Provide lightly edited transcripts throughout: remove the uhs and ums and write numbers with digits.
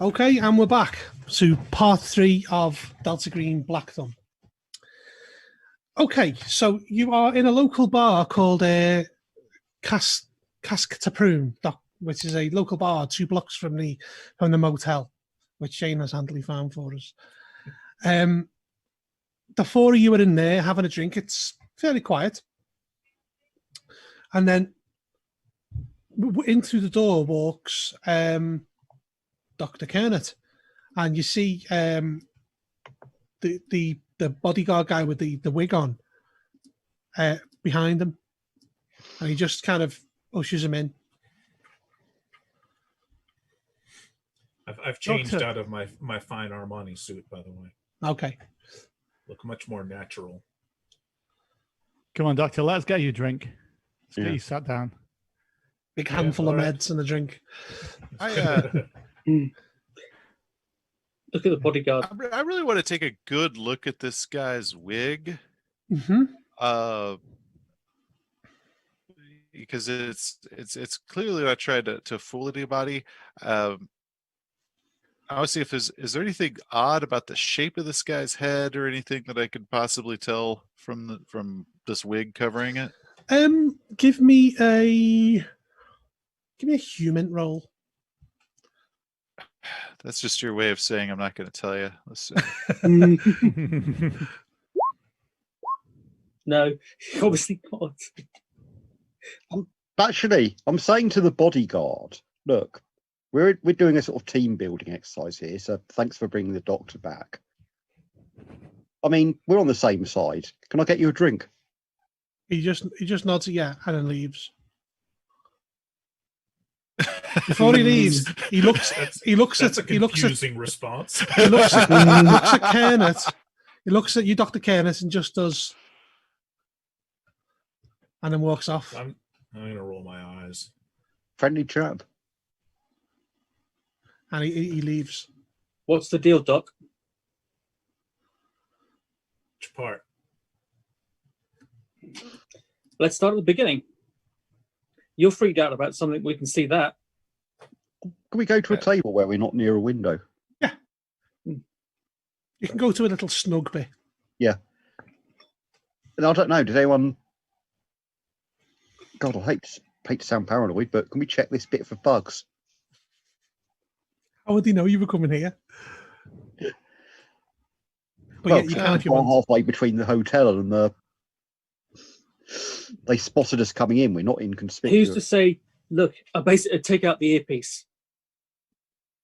Okay, and we're back to part 3 of Delta Green Black Thumb. Okay, so you are in a local bar called Cascataproon, which is a local bar 2 blocks from the motel, which Shane has handily found for us. The 4 of you are in there having a drink. It's fairly quiet. And then in through the door walks Dr. Kenneth, and you see the bodyguard guy with the wig on behind him, and he just kind of ushers him in. I've changed out of my fine Armani suit, by the way. Okay. Look much more natural. Come on, Doctor, let's get you a drink. Let's get you sat down. Big handful of meds and a drink. Look at the bodyguard. I really want to take a good look at this guy's wig. Mm-hmm. Because it's clearly not trying to fool anybody. I want to see if is there anything odd about the shape of this guy's head or anything that I could possibly tell from this wig covering it. Give me a human roll. That's just your way of saying I'm not going to tell you. Let's see. No, obviously not. Actually, I'm saying to the bodyguard, look, we're doing a sort of team building exercise here, so thanks for bringing the doctor back. I mean, we're on the same side. Can I get you a drink? He just nods, yeah, and then leaves. Before he leaves, he looks at response. He looks at Kenneth. He looks at you, Dr. Kenneth, and just does, and then walks off. I'm gonna roll my eyes. Friendly chap. And he leaves. What's the deal, Doc? Which part? Let's start at the beginning. You're freaked out about something. We can see that. Can we go to a table where we're not near a window? Yeah. You can go to a little snug bit. Yeah. And I don't know. Did anyone? God, I hate to sound paranoid, but can we check this bit for bugs? How would he know you were coming here? But well, yeah, you can if you want. Halfway between the hotel and the. They spotted us coming in. We're not inconspicuous. Who's to say? Look, I basically take out the earpiece.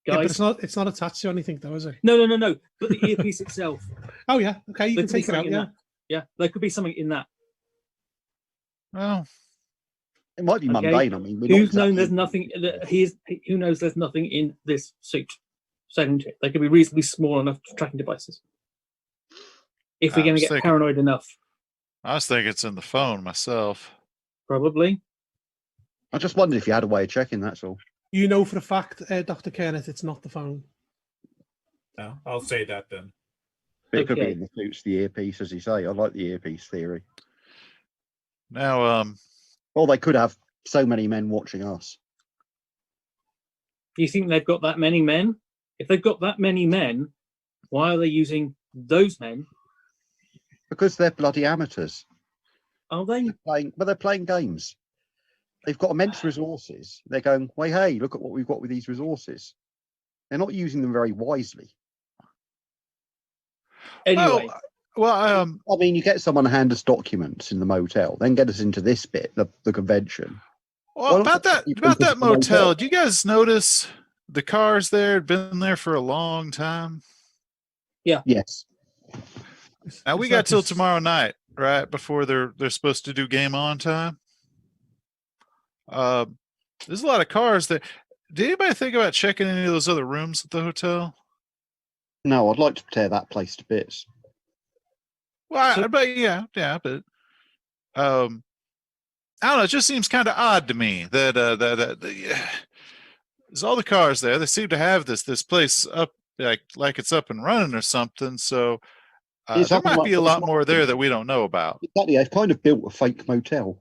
Guys, Yeah, but it's not attached to anything, though, is it? No. But the earpiece itself. Oh yeah, okay, you can take it out. Yeah, yeah, there could be something in that. Well, it might be mundane. I mean, who's known there's nothing. Who knows there's nothing in this suit? They could be reasonably small enough tracking devices. If we're going to get paranoid enough. I was thinking it's in the phone myself. Probably. I just wondered if you had a way of checking, that's all. You know for a fact, Dr. Kenneth, it's not the phone. No, I'll say that then. It could be in the suits, the earpiece, as you say. I like the earpiece theory. Now, well, they could have so many men watching us. Do you think they've got that many men? If they've got that many men, why are they using those men? Because they're bloody amateurs. Are they? They're playing games. They've got immense resources. They're going, well, hey, look at what we've got with these resources. They're not using them very wisely. Anyway. I mean, you get someone to hand us documents in the motel, then get us into this bit, the convention. Well, about that motel, do you guys notice the cars there had been there for a long time? Yeah. Yes. Now we got till tomorrow night, right before they're supposed to do game on time. There's a lot of cars there. Did anybody think about checking any of those other rooms at the hotel? No, I'd like to tear that place to bits. Well, but I don't know. It just seems kind of odd to me that there's all the cars there. They seem to have this place up like it's up and running or something. So there might be a lot more there that we don't know about. Exactly, they've kind of built a fake motel.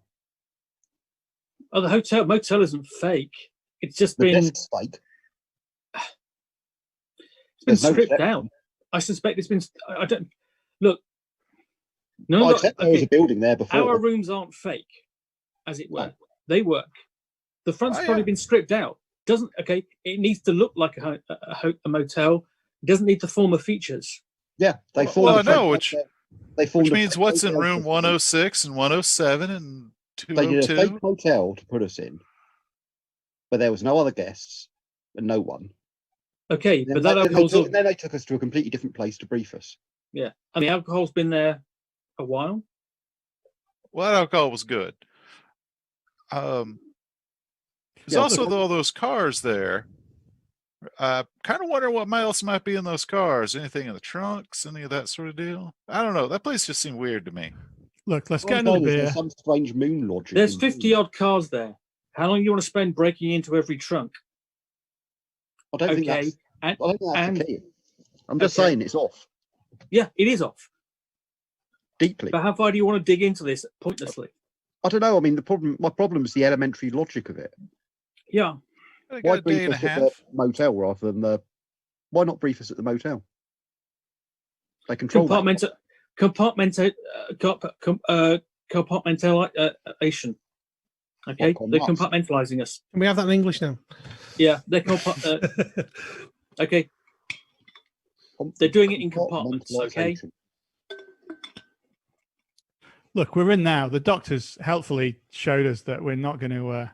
Oh, the motel isn't fake. It's just been fake. been There's no stripped section. down. I suspect it's been. I don't look. No, I look, accept there was okay, a building there before. our rooms aren't fake, as it were. They work. The front's Oh, probably yeah. been stripped out. Doesn't okay? It needs to look like a motel. It doesn't need the former features. Yeah, they Well, formed. I a know, fake hotel. They formed Which a means fake what's in hotel room to put us 106 and 107 and in. They did a fake 202? hotel to put us in, but there was no other guests and no one. Okay, And but that then, alcohol's and then they took us to a completely different place to brief us. yeah, and the alcohol's been there a while. Well, that alcohol was good. There's Yeah, also but- all those cars there. Kind of wonder what else might be in those cars. Anything in the trunks? Any of that sort of deal? I don't know. That place just seemed weird to me. Look, let's What get I'm another saying is beer. there's some strange moon logic. There's in 50 doing odd cars there. How long do you want to spend breaking into every trunk? it. I don't think Okay, that's. and I don't think that's and- the key. I'm just okay. saying it's off yeah, it is off. deeply. But how far do you want to dig into this pointlessly? I don't know. I mean, my problem is the elementary logic of it. Yeah, I Why got a day brief and a us at the half. motel rather than the? Why not brief us at the motel? They control that. compartmentalization. Okay, What, they're nuts? compartmentalizing us. Can we have that in English now? Yeah, they're okay. They're doing it in compartments. Okay. Compartmentalisation. Look, we're in now. The doctors helpfully showed us that we're not going to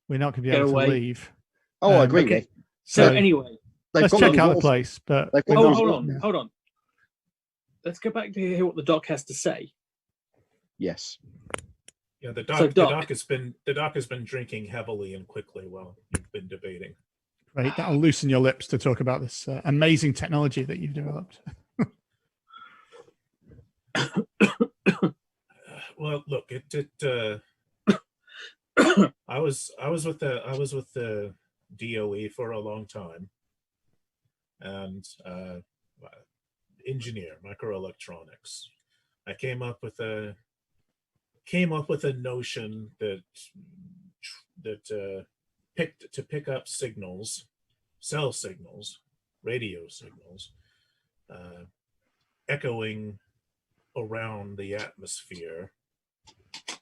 be Get able away. to leave. Oh, I agree. Okay. With. So So anyway, They've let's got check the out the walls- place. But They've got we're the not- hold walls- on, hold on. Let's go back to hear what the doc has to say. Yes. Yeah, the So, doc has been drinking heavily and quickly while you've been debating. Right, that'll loosen your lips to talk about this amazing technology that you've developed. Well, look, I was with the DOE for a long time, and engineer microelectronics. I came up with a notion that pick up signals, cell signals, radio signals, echoing around the atmosphere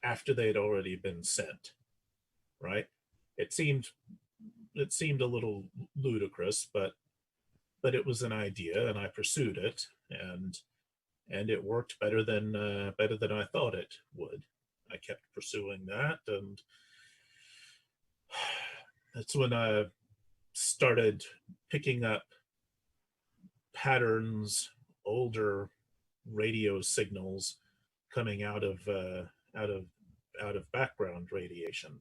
after they'd already been sent. Right? It seemed a little ludicrous, but it was an idea, and I pursued it, and it worked better than I thought it would. I kept pursuing that, and that's when I started picking up patterns, older radio signals coming out of background radiation.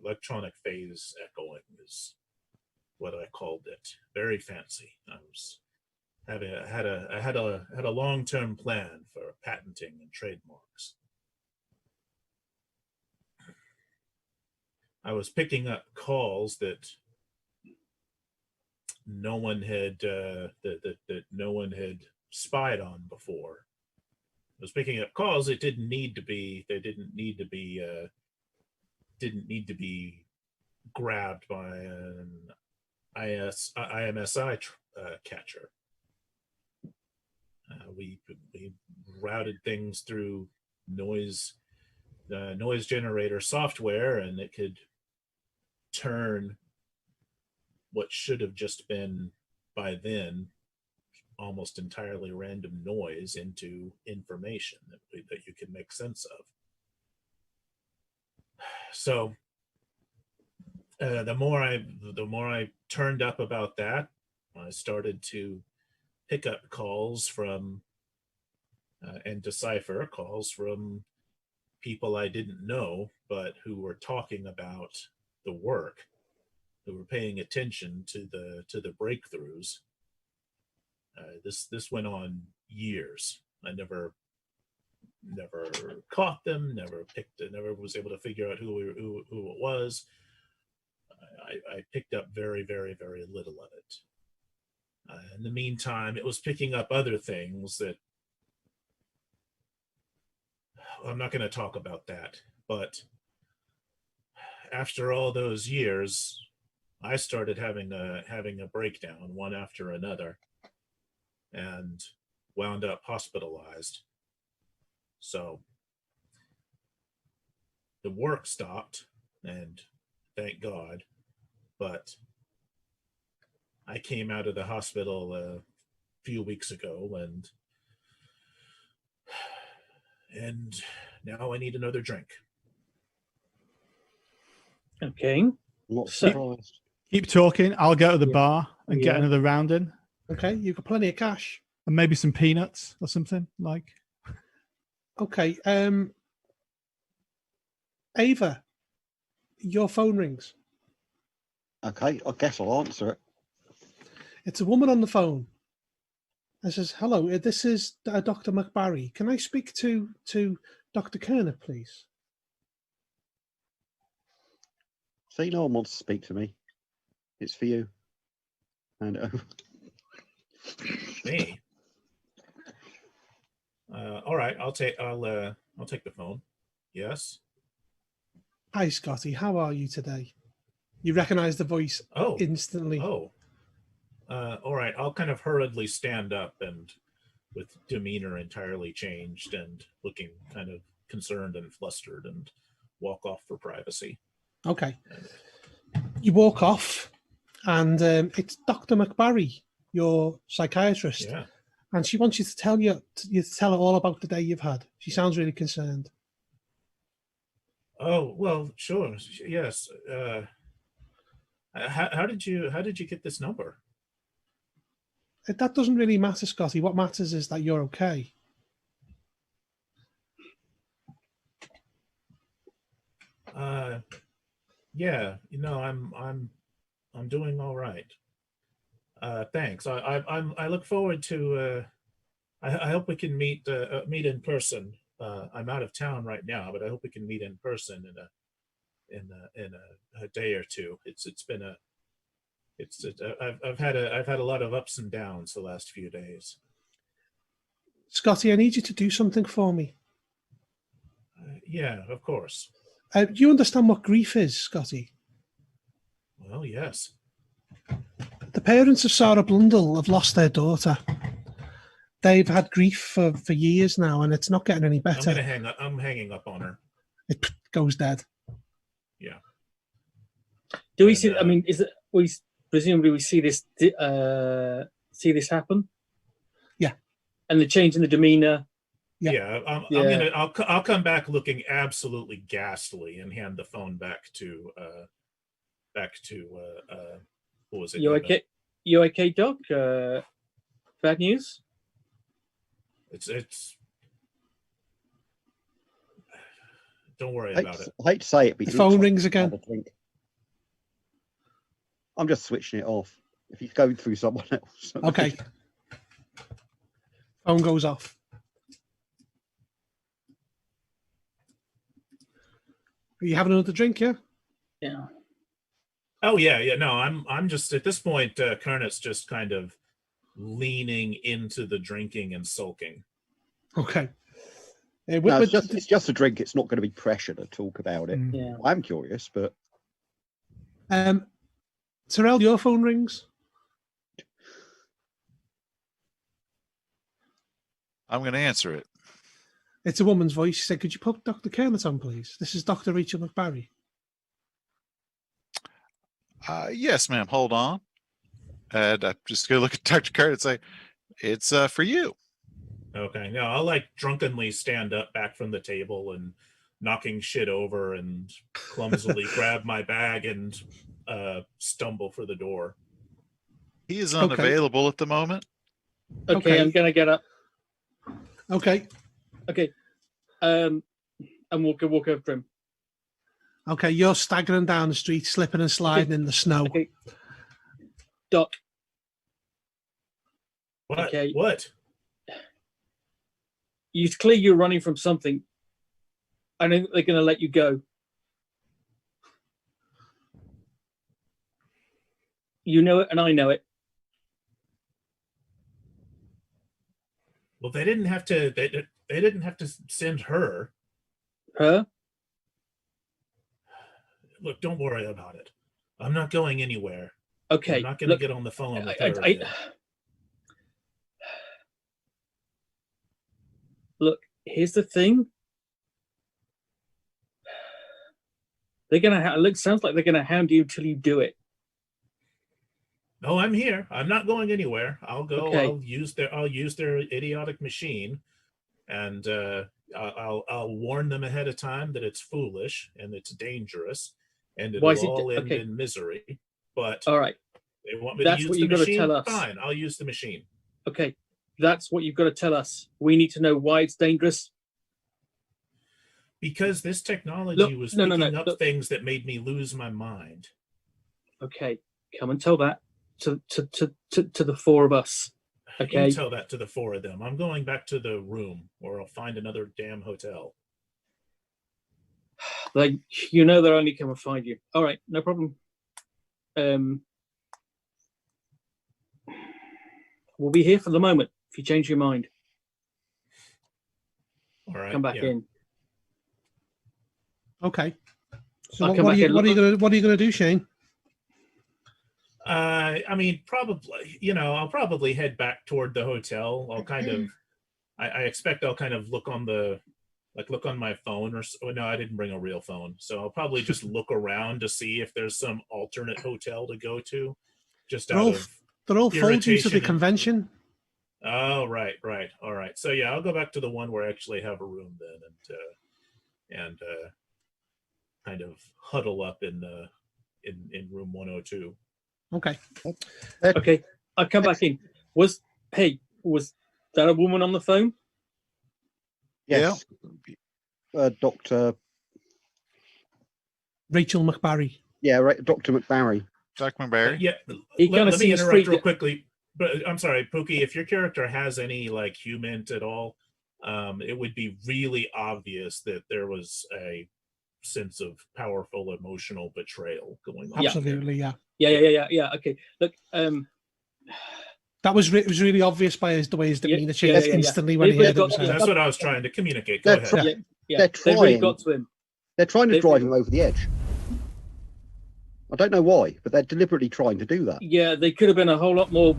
Electronic phase echoing is what I called it. Very fancy. I had a long-term plan for patenting and trademarks. I was picking up calls that no one had that no one had spied on before. I was picking up calls that didn't need to be grabbed by an IMSI catcher. We routed things through noise generator software, and it could turn what should have just been by then almost entirely random noise into information that you can make sense of. So the more I turned up about that, I started to pick up calls from and decipher calls from people I didn't know, but who were talking about the work, who were paying attention to the breakthroughs. This went on years. I never caught them, never was able to figure out who it was. I picked up very, very, very little of it. In the meantime, it was picking up other things that I'm not going to talk about that. But after all those years, I started having a breakdown, one after another. and wound up hospitalized. So the work stopped, and thank God, but I came out of the hospital a few weeks ago, and now I need another drink. Okay. I'm not So- surprised. Keep talking. I'll go to the Yeah. bar and get Yeah. another round in, Okay, you've got plenty of cash. and maybe some peanuts or something like. Okay, Ava, your phone rings. Okay, I guess I'll answer it. It's a woman on the phone. And says, "Hello, this is Dr. McBarry. Can I speak to Dr. Kerner, please?" See, no one wants to speak to me. It's for you. And Me? All right, I'll take the phone. Yes. Hi, Scotty. How are you today? You recognize the voice Oh. instantly. Oh. All right, I'll kind of hurriedly stand up, and with demeanor entirely changed and looking kind of concerned and flustered, and walk off for privacy. Okay. You walk off, and it's Dr. McBarry, your psychiatrist, Yeah. and she wants you to tell her all about the day you've had. She sounds really concerned. Oh, well, sure. Yes. How did you get this number? That doesn't really matter, Scotty. What matters is that you're okay. Yeah, I'm doing all right. Thanks. I look forward to. I hope we can meet in person. I'm out of town right now, but I hope we can meet in person in a day or two. I've had a lot of ups and downs the last few days. Scotty, I need you to do something for me. Yeah, of course. Do you understand what grief is, Scotty? Well, yes. The parents of Sarah Blundell have lost their daughter. They've had grief for years now, and it's not getting any better. I'm hanging up on her. It goes dead. Yeah. Do we see? I mean, is it? We presumably we see this happen. Yeah. And the change in the demeanor. Yeah. I'll come back looking absolutely ghastly and hand the phone back to what was it? You okay? You okay, Doc? Bad news? It's don't worry I about it. hate to say it, but The you look phone like rings you again. had a drink. I'm just switching it off. If you go through someone else. Okay. Phone goes off. Are you having another drink, yeah? Yeah. Oh yeah. No, I'm just at this point. Kernet's just kind of leaning into the drinking and sulking. Okay. No, it's just a drink. It's not going to be pressure to talk about it. Yeah. I'm curious, but Terrell, your phone rings. I'm going to answer it. It's a woman's voice. She said, "Could you put Dr. Kernet on, please? This is Dr. Rachel McBarry." Yes, ma'am. Hold on. And I'm just going to look at Dr. Carter and say, it's for you. Okay. No, I'll like drunkenly stand up back from the table and knocking shit over and clumsily grab my bag and stumble for the door. He is unavailable at the moment. Okay, I'm gonna get up. Okay. Okay. And walk over to him. Okay, you're staggering down the street, slipping and sliding in the snow. Okay. Doc. What? Okay. What? It's clear you're running from something. I don't think they're going to let you go. You know it, and I know it. Well, they didn't have to. They didn't have to send her. Her? Look, don't worry about it. I'm not going anywhere. Okay. I'm not going to get on the phone with her. here's the thing. They're gonna. It sounds like they're gonna hound you till you do it. No, I'm here. I'm not going anywhere. I'll go. Okay. I'll use their idiotic machine, and I'll warn them ahead of time that it's foolish and it's dangerous, and it'll all end in misery. But all right, they want me that's to what use you've the got to machine. tell us. Fine, I'll use the machine. Okay, that's what you've got to tell us. We need to know why it's dangerous. Because this technology was picking up things that made me lose my mind. Okay, come and tell that to the four of us. Okay, You tell that to the four of them. I'm going back to the room, or I'll find another damn hotel. Like, you know, they'll only come and find you. All right, no problem. We'll be here for the moment. If you change your mind, All right, come back in. Okay. So I'll what come are back you in. gonna do, Shane? I mean, probably, I'll probably head back toward the hotel. I'll kind of, I expect I'll kind of look on my phone or so. No, I didn't bring a real phone. So I'll probably just look around to see if there's some alternate hotel to go to. Just They're out all, of they're all folding to irritation the and- convention. Oh, right. All right. So yeah, I'll go back to the one where I actually have a room then, and kind of huddle up in room 102. Okay. Okay, I'll come back in. Was that a woman on the phone? Yes. Dr. Rachel McBarry. Yeah, right. Dr. McBarry. Dr. McBarry? Yeah. He kinda Let me seems interrupt freaked real out. quickly. But I'm sorry, Pookie, if your character has any like human at all, it would be really obvious that there was a sense of powerful emotional betrayal going on. Absolutely, yeah. Yeah. Okay, look, That was it was really obvious by the way his demeanor changed yeah. instantly when he They've heard it. got- Was yeah. That's what I was trying to communicate. Go They're ahead. trying- yeah, They're they've really trying. got to him. They're trying to They've drive really- him over the edge. I don't know why, but they're deliberately trying to do that. Yeah, they could have been a whole lot more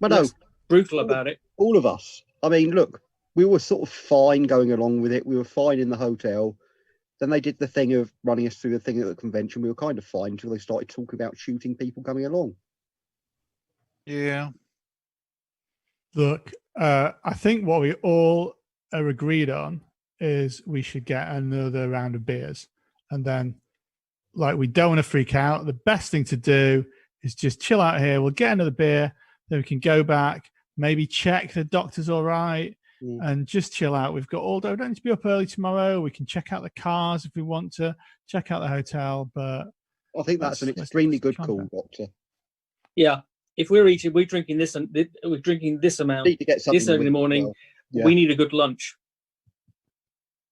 But no, less brutal about it. all of us. I mean, look, we were sort of fine going along with it. We were fine in the hotel. Then they did the thing of running us through the thing at the convention. We were kind of fine until they started talking about shooting people coming along. Yeah. Look, I think what we all are agreed on is we should get another round of beers. And then, like, we don't want to freak out. The best thing to do is just chill out here. We'll get another beer. Then we can go back, maybe check the doctor's all right, and just chill out. We've got all day. We don't need to be up early tomorrow. We can check out the cars if we want to, check out the hotel. But I think that's an let's extremely good calm call, down. Doctor. Yeah, if we're drinking this, and we're drinking this amount Need to get something this early in the with it as morning. well. Yeah. We need a good lunch.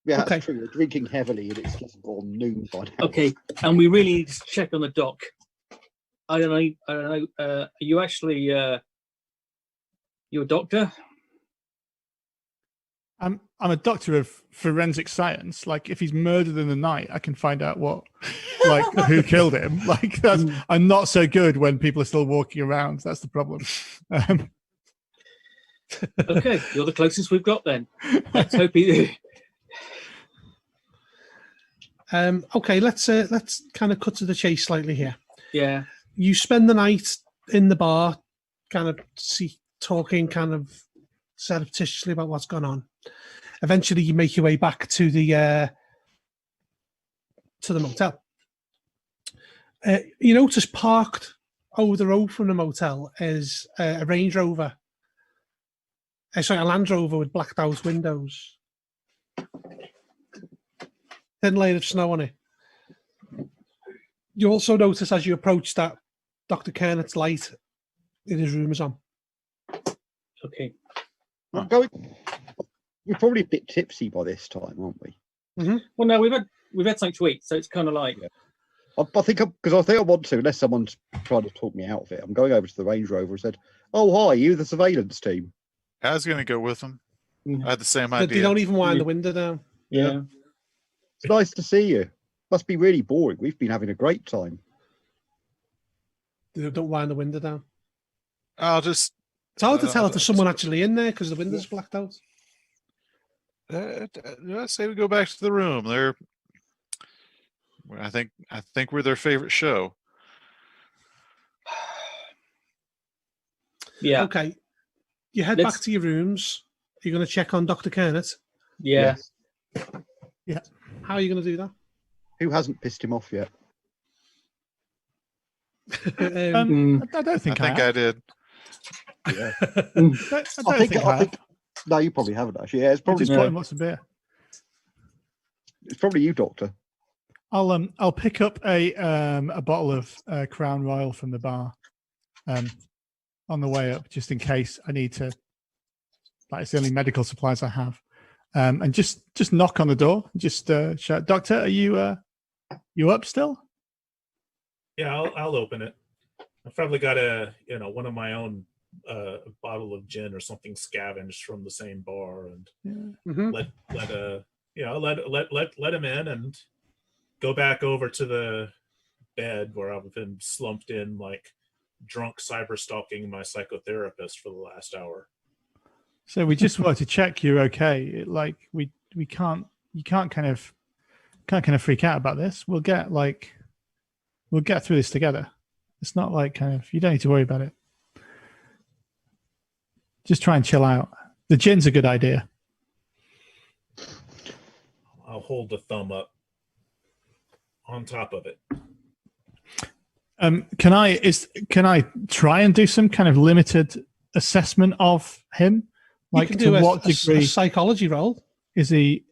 Yeah, that's Okay. true. We're drinking heavily, and it's just gone noon by now. Okay, and we really need to check on the doc. I don't know. Are you actually you a doctor? I'm a doctor of forensic science. Like, if he's murdered in the night, I can find out who killed him. Like, that's I'm not so good when people are still walking around. That's the problem. Okay, you're the closest we've got then. Let's hope he. Okay, let's kind of cut to the chase slightly here. Yeah. You spend the night in the bar, kind of talking kind of surreptitiously about what's gone on. Eventually, you make your way back to the motel. You notice parked over the road from the motel is a Range Rover. Sorry, a Land Rover with blacked out windows. Thin layer of snow on it. You also notice as you approach that Dr. Kernett's light in his room is on. Okay. We're probably a bit tipsy by this time, aren't we? Well, no, we've had something to eat, so it's kind of like. Yeah. I think I want to, unless someone's trying to talk me out of it. I'm going over to the Range Rover and said, "Oh, hi, you the surveillance team." I was going to go with them. I had the same They idea. don't even wind the window down. Yeah. It's nice to see you. Must be really boring. We've been having a great time. They don't wind the window down. I'll just. It's hard to tell if there's someone actually in there because the window's blacked out. I say we go back to the room. I think we're their favorite show. Yeah. Okay. You head Let's- back to your rooms. You're going to check on Dr. Kernet. Yeah. Yes. How are you going to do that? Who hasn't pissed him off yet? I don't think I did. Yeah. I don't think I have. No, you probably haven't actually. Yeah, it's I probably just bought him lots of beer. it's probably you, Doctor. I'll pick up a bottle of Crown Royal from the bar on the way up, just in case I need to. Like, it's the only medical supplies I have, and just knock on the door. Just shout, "Doctor, are you up still?" Yeah, I'll open it. I've probably got one of my own bottle of gin or something scavenged from the same bar, and let him in and go back over to the bed where I've been slumped in, like drunk cyber stalking my psychotherapist for the last hour. So we just wanted to check you're okay. Like you can't kind of freak out about this. We'll get through this together. It's not like you don't need to worry about it. Just try and chill out. The gin's a good idea. I'll hold the thumb up on top of it. Can I try and do some kind of limited assessment of him? Like, you can to do what degree a psychology roll is he,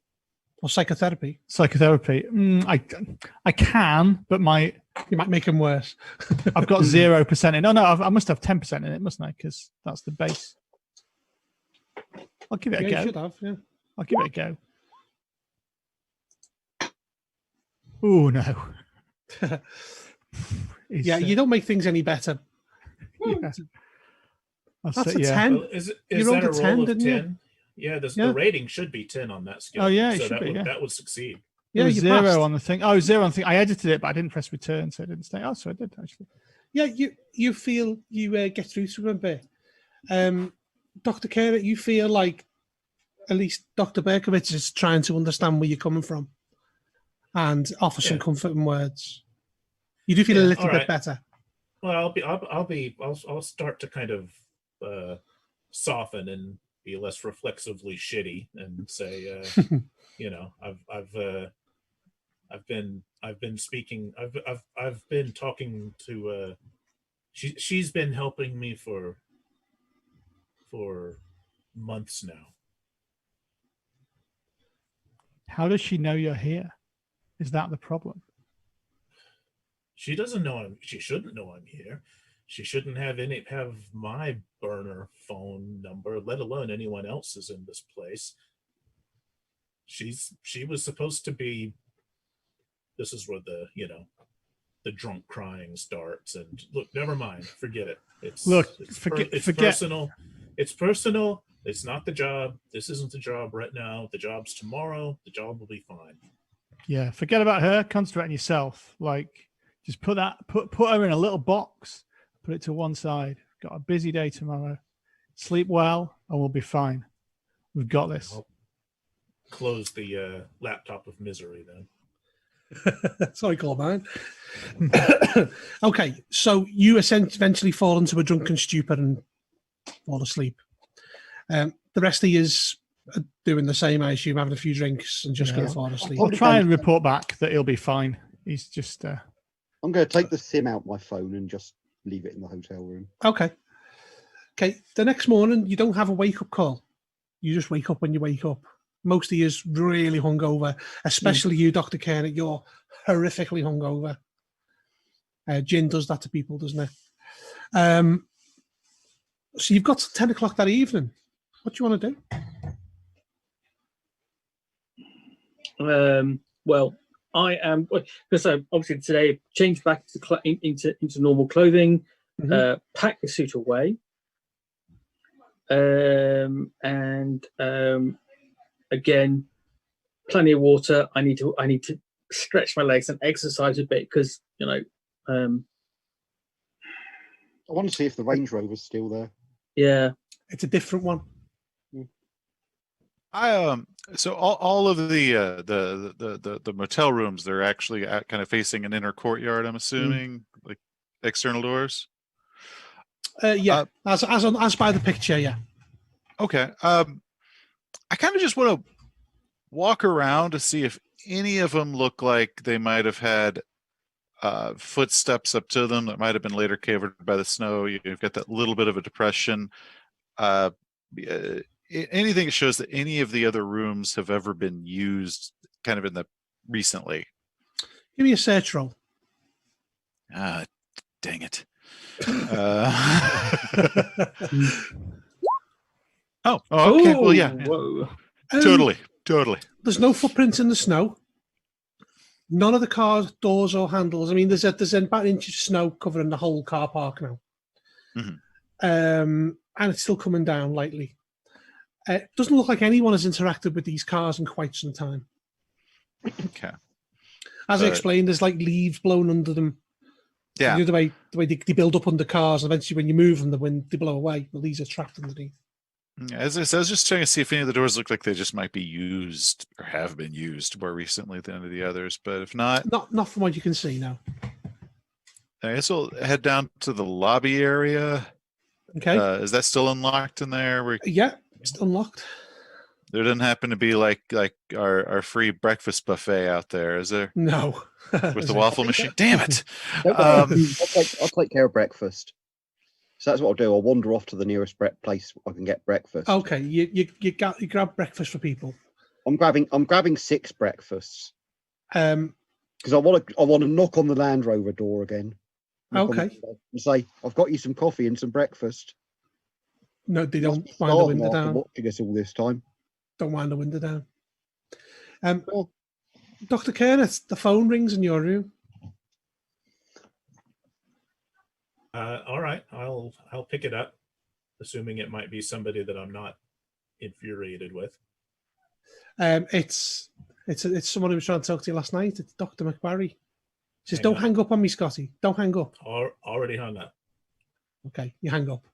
or psychotherapy? Psychotherapy. I can, but you might make him worse. I've got 0% in. No, I must have 10% in it, mustn't I? Because that's the base. I'll give it a go. You should have, yeah. I'll give it a go. Oh no. Yeah, you don't make things any better. Yeah. That's a 10. Well, is You that rolled a a roll 10, of didn't you? 10? Yeah, Yeah. the rating should be 10 on that scale. Oh, yeah, it so should be, yeah. that would succeed. There Yeah, was you 0 passed. on the thing. Oh, 0 on the thing. I edited it, but I didn't press return, so it didn't stay. Oh, so I did actually. Yeah, you feel you get through to him a bit. Dr. Kernet, you feel like at least Dr. Berkowitz is trying to understand where you're coming from and offer some comforting words. You do feel a little bit better. Well, I'll start to kind of soften and be less reflexively shitty and say, I've been speaking. I've been talking to. She's been helping me for months now. How does she know you're here? Is that the problem? She doesn't know she shouldn't know I'm here. She shouldn't have my burner phone number, let alone anyone else's in this place. She was supposed to be. This is where the drunk crying starts. And look, never mind, forget it. It's personal. It's personal. It's not the job. This isn't the job right now. The job's tomorrow. The job will be fine. Yeah, forget about her. Concentrate on yourself. Like, just put her in a little box. Put it to one side. Got a busy day tomorrow. Sleep well, and we'll be fine. We've got this. I'll close the laptop of misery then. Sorry, Corbijn. Okay, so you eventually fall into a drunken stupor and fall asleep. The rest of you is doing the same, I assume, having a few drinks and just going to fall asleep. I'll try and report back that he'll be fine. He's just. I'm going to take the SIM out my phone and just leave it in the hotel room. Okay. The next morning, you don't have a wake-up call. You just wake up when you wake up. Most of you is really hungover, especially you, Dr. Kernet. You're horrifically hungover. Gin does that to people, doesn't it? So you've got till 10 o'clock that evening. What do you want to do? Well, I am because obviously today changed back into normal clothing, pack the suit away, and again, plenty of water. I need to stretch my legs and exercise a bit because I want to see if the Range Rover's still there. Yeah, it's a different one. So all of the motel rooms, they're actually kind of facing an inner courtyard, I'm assuming, like external doors. Yeah, as by the picture, yeah. Okay. I kind of just want to walk around to see if any of them look like they might have had footsteps up to them that might have been later covered by the snow. You've got that little bit of a depression. Anything that shows that any of the other rooms have ever been used kind of in the recently. Give me a search roll. Ah, dang it. Oh, okay. Well, yeah. Whoa. Totally. There's no footprints in the snow. None of the car's doors or handles. I mean, there's about an inch of snow covering the whole car park now. Mhm. And it's still coming down lightly. It doesn't look like anyone has interacted with these cars in quite some time. Okay. As I explained, there's like leaves blown under them. Yeah. The way they build up under cars, and eventually when you move them, the wind they blow away. Well, these are trapped underneath. As I said, I was just trying to see if any of the doors look like they just might be used or have been used more recently than any of the others. But if not, Not from what you can see now. I guess we'll head down to the lobby area. Okay. Is that still unlocked in there? Yeah, it's unlocked. There doesn't happen to be like our free breakfast buffet out there, is there? No. With the waffle machine. Damn it! Don't worry, I'll take care of breakfast. So that's what I'll do. I'll wander off to the nearest place I can get breakfast. Okay, you grab breakfast for people. I'm grabbing 6 breakfasts. Um, Because I want to knock on the Land Rover door again. Okay. And say, I've got you some coffee and some breakfast. No, they don't wind the window down. Watching us all this time. Don't wind the window down. Dr. Kernis, the phone rings in your room. All right, I'll pick it up, assuming it might be somebody that I'm not infuriated with. It's someone who was trying to talk to you last night. It's Dr. McBarry. He says, Hang "Don't on. hang up on me, Scotty. Don't hang up." Already hung up. Okay, you hang up.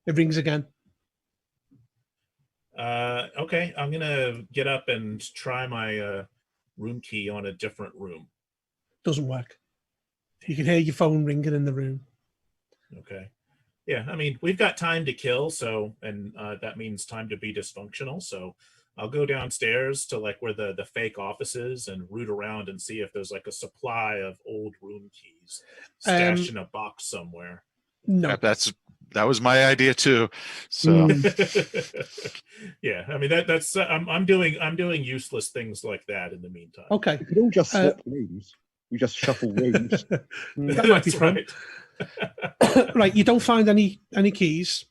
It rings again. Okay, I'm gonna get up and try my room key on a different room. Doesn't work. You can hear your phone ringing in the room. Okay. Yeah, I mean, we've got time to kill, so, and that means time to be dysfunctional. So I'll go downstairs to like where the fake office is and root around and see if there's like a supply of old room keys stashed in a box somewhere. No. That was my idea too. So yeah, I mean that's I'm doing useless things like that in the meantime. Okay. We could all just swap rooms. We just shuffle rooms. That might be fun. Right. Right, you don't find any keys.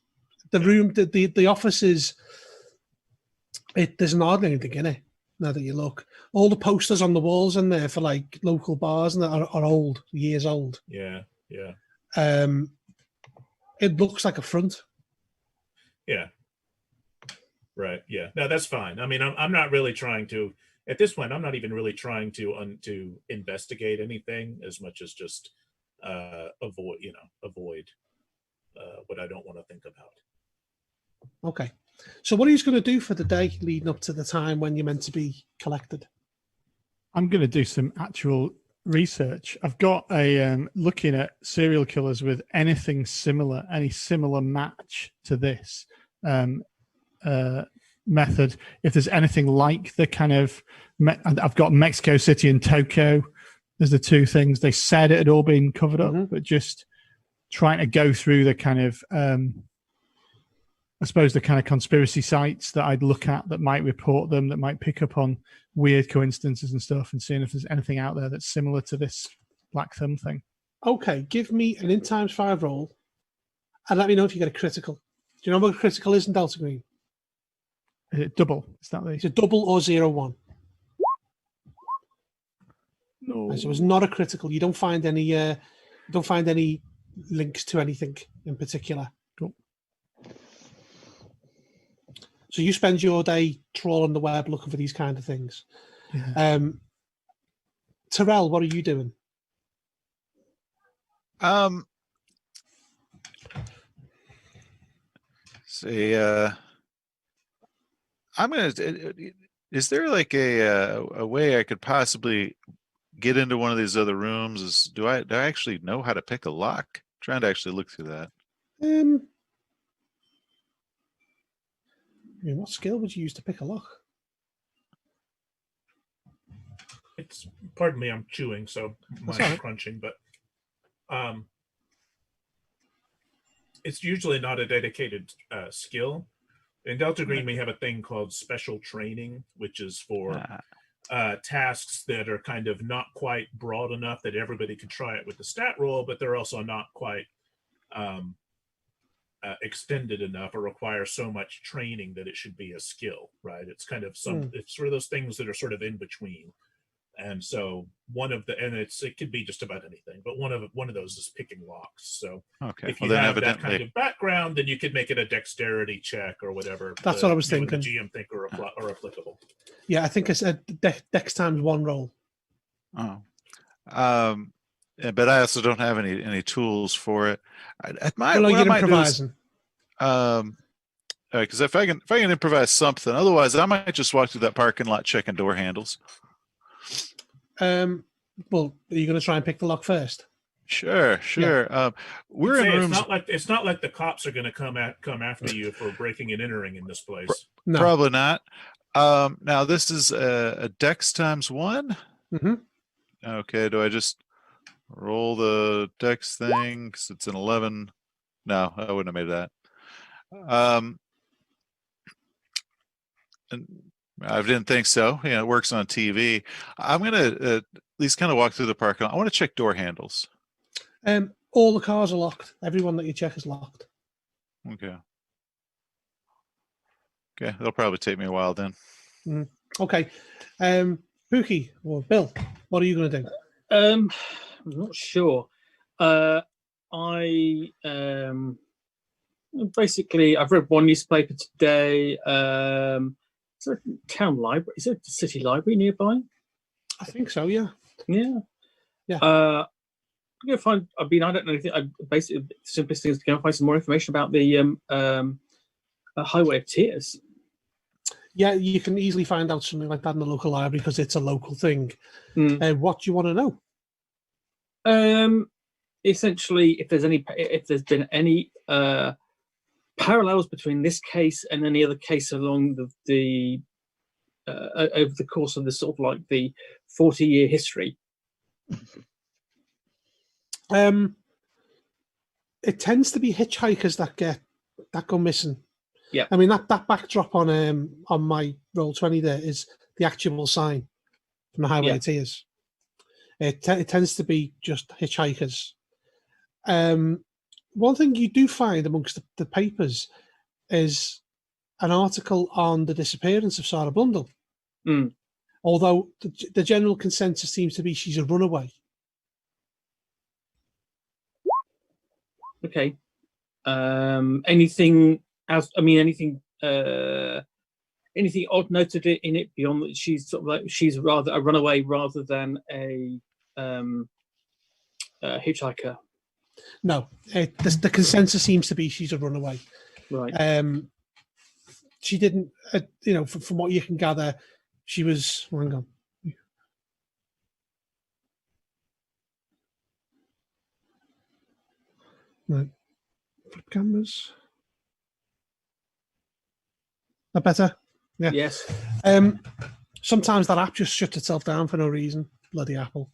The room, the office is. There's hardly anything in it. Now that you look, all the posters on the walls in there for like local bars and that are old, years old. Yeah. It looks like a front. Yeah. Right. Yeah. No, that's fine. I mean, I'm not really trying to, at this point, I'm not even really trying to investigate anything as much as just avoid what I don't want to think about. Okay. So what are you going to do for the day leading up to the time when you're meant to be collected? I'm going to do some actual research. I've got a looking at serial killers with anything similar, any similar match to this method. If there's anything like the kind of, I've got Mexico City and Tokyo. There's the two things. They said it had all been covered up, but just trying to go through the kind of, I suppose the kind of conspiracy sites that I'd look at that might report them, that might pick up on weird coincidences and stuff, and seeing if there's anything out there that's similar to this Black Thumb thing. Okay, give me an int ×5 roll and let me know if you get a critical. Do you know what a critical is in Delta Green? Is it double? Is that It's a double or 0-1. No. So it's not a critical. You don't find any links to anything in particular. Cool. So you spend your day trawling the web looking for these kind of things. Yeah. Terrell, what are you doing? See, I'm gonna Is there like a way I could possibly get into one of these other rooms? Do I actually know how to pick a lock? Trying to actually look through that. I mean, what skill would you use to pick a lock? It's, pardon me, I'm chewing, so That's mine's all right. crunching, but it's usually not a dedicated skill. In Delta Green, we have a thing called special training, which is for tasks that are kind of not quite broad enough that everybody can try it with the stat roll, but they're also not quite extended enough or require so much training that it should be a skill, right? It's kind of it's sort of those things that are sort of in between. And so it could be just about anything, but one of those is picking locks. So Okay. if you have that kind of background, then you could make it a dexterity check or whatever. That's what I was thinking. The GM think are applicable. Yeah, I think I said dex times 1 roll. Oh. Yeah, but I also don't have any tools for it. You're improvising. Because if I can improvise something, otherwise I might just walk through that parking lot checking door handles. Well, are you going to try and pick the lock first? Sure. Yeah. We're in rooms. It's not like the cops are going to come after you for breaking and entering in this place. No. Probably not. Now this is a dex times 1. Mm-hmm. Okay. Do I just roll the dex thing? Because it's an 11. No, I wouldn't have made that. And I didn't think so. It works on TV. I'm gonna at least kind of walk through the parking lot. I want to check door handles. All the cars are locked. Everyone that you check is locked. Okay. That'll probably take me a while then. Okay. Pookie or Bill, what are you going to do? I'm not sure. Basically, I've read one newspaper today. Is there a town library? Is there a city library nearby? I think so. Yeah. Yeah. I'm gonna find. I don't know anything. Basically, the simplest thing is to go and find some more information about the Highway of Tears. Yeah, you can easily find out something like that in the local library because it's a local thing. What do you want to know? Essentially, if there's been any parallels between this case and any other case along the over the course of the sort of like the 40-year history. It tends to be hitchhikers that go missing. Yeah, I mean that backdrop on my Roll20 there is the actual sign from the Highway of Tears. It tends to be just hitchhikers. One thing you do find amongst the papers is an article on the disappearance of Sarah Blundell. Although the general consensus seems to be she's a runaway. Okay. Anything else? I mean, anything odd noted in it beyond that she's sort of like she's rather a runaway rather than a hitchhiker? No, the consensus seems to be she's a runaway. Right. She didn't, from what you can gather, she was. Hang on. Right. Flip cameras. That better? Yeah. Yes. Sometimes that app just shuts itself down for no reason. Bloody Apple.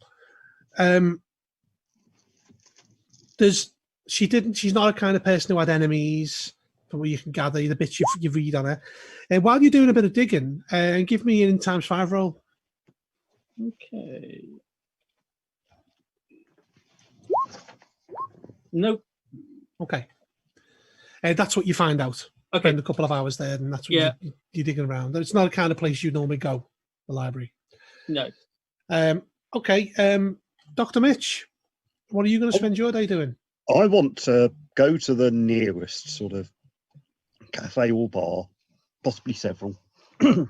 She's not a kind of person who had enemies, from what you can gather, the bits you read on her. While you're doing a bit of digging, give me an x5 roll. Okay. Nope. Okay. That's what you find out. Okay. Spend a couple of hours there, and that's what you're digging around. It's not a kind of place you normally go, the library. No. Okay. Dr. Mitch, what are you going to spend your day doing? I want to go to the nearest sort of cafe or bar, possibly several, and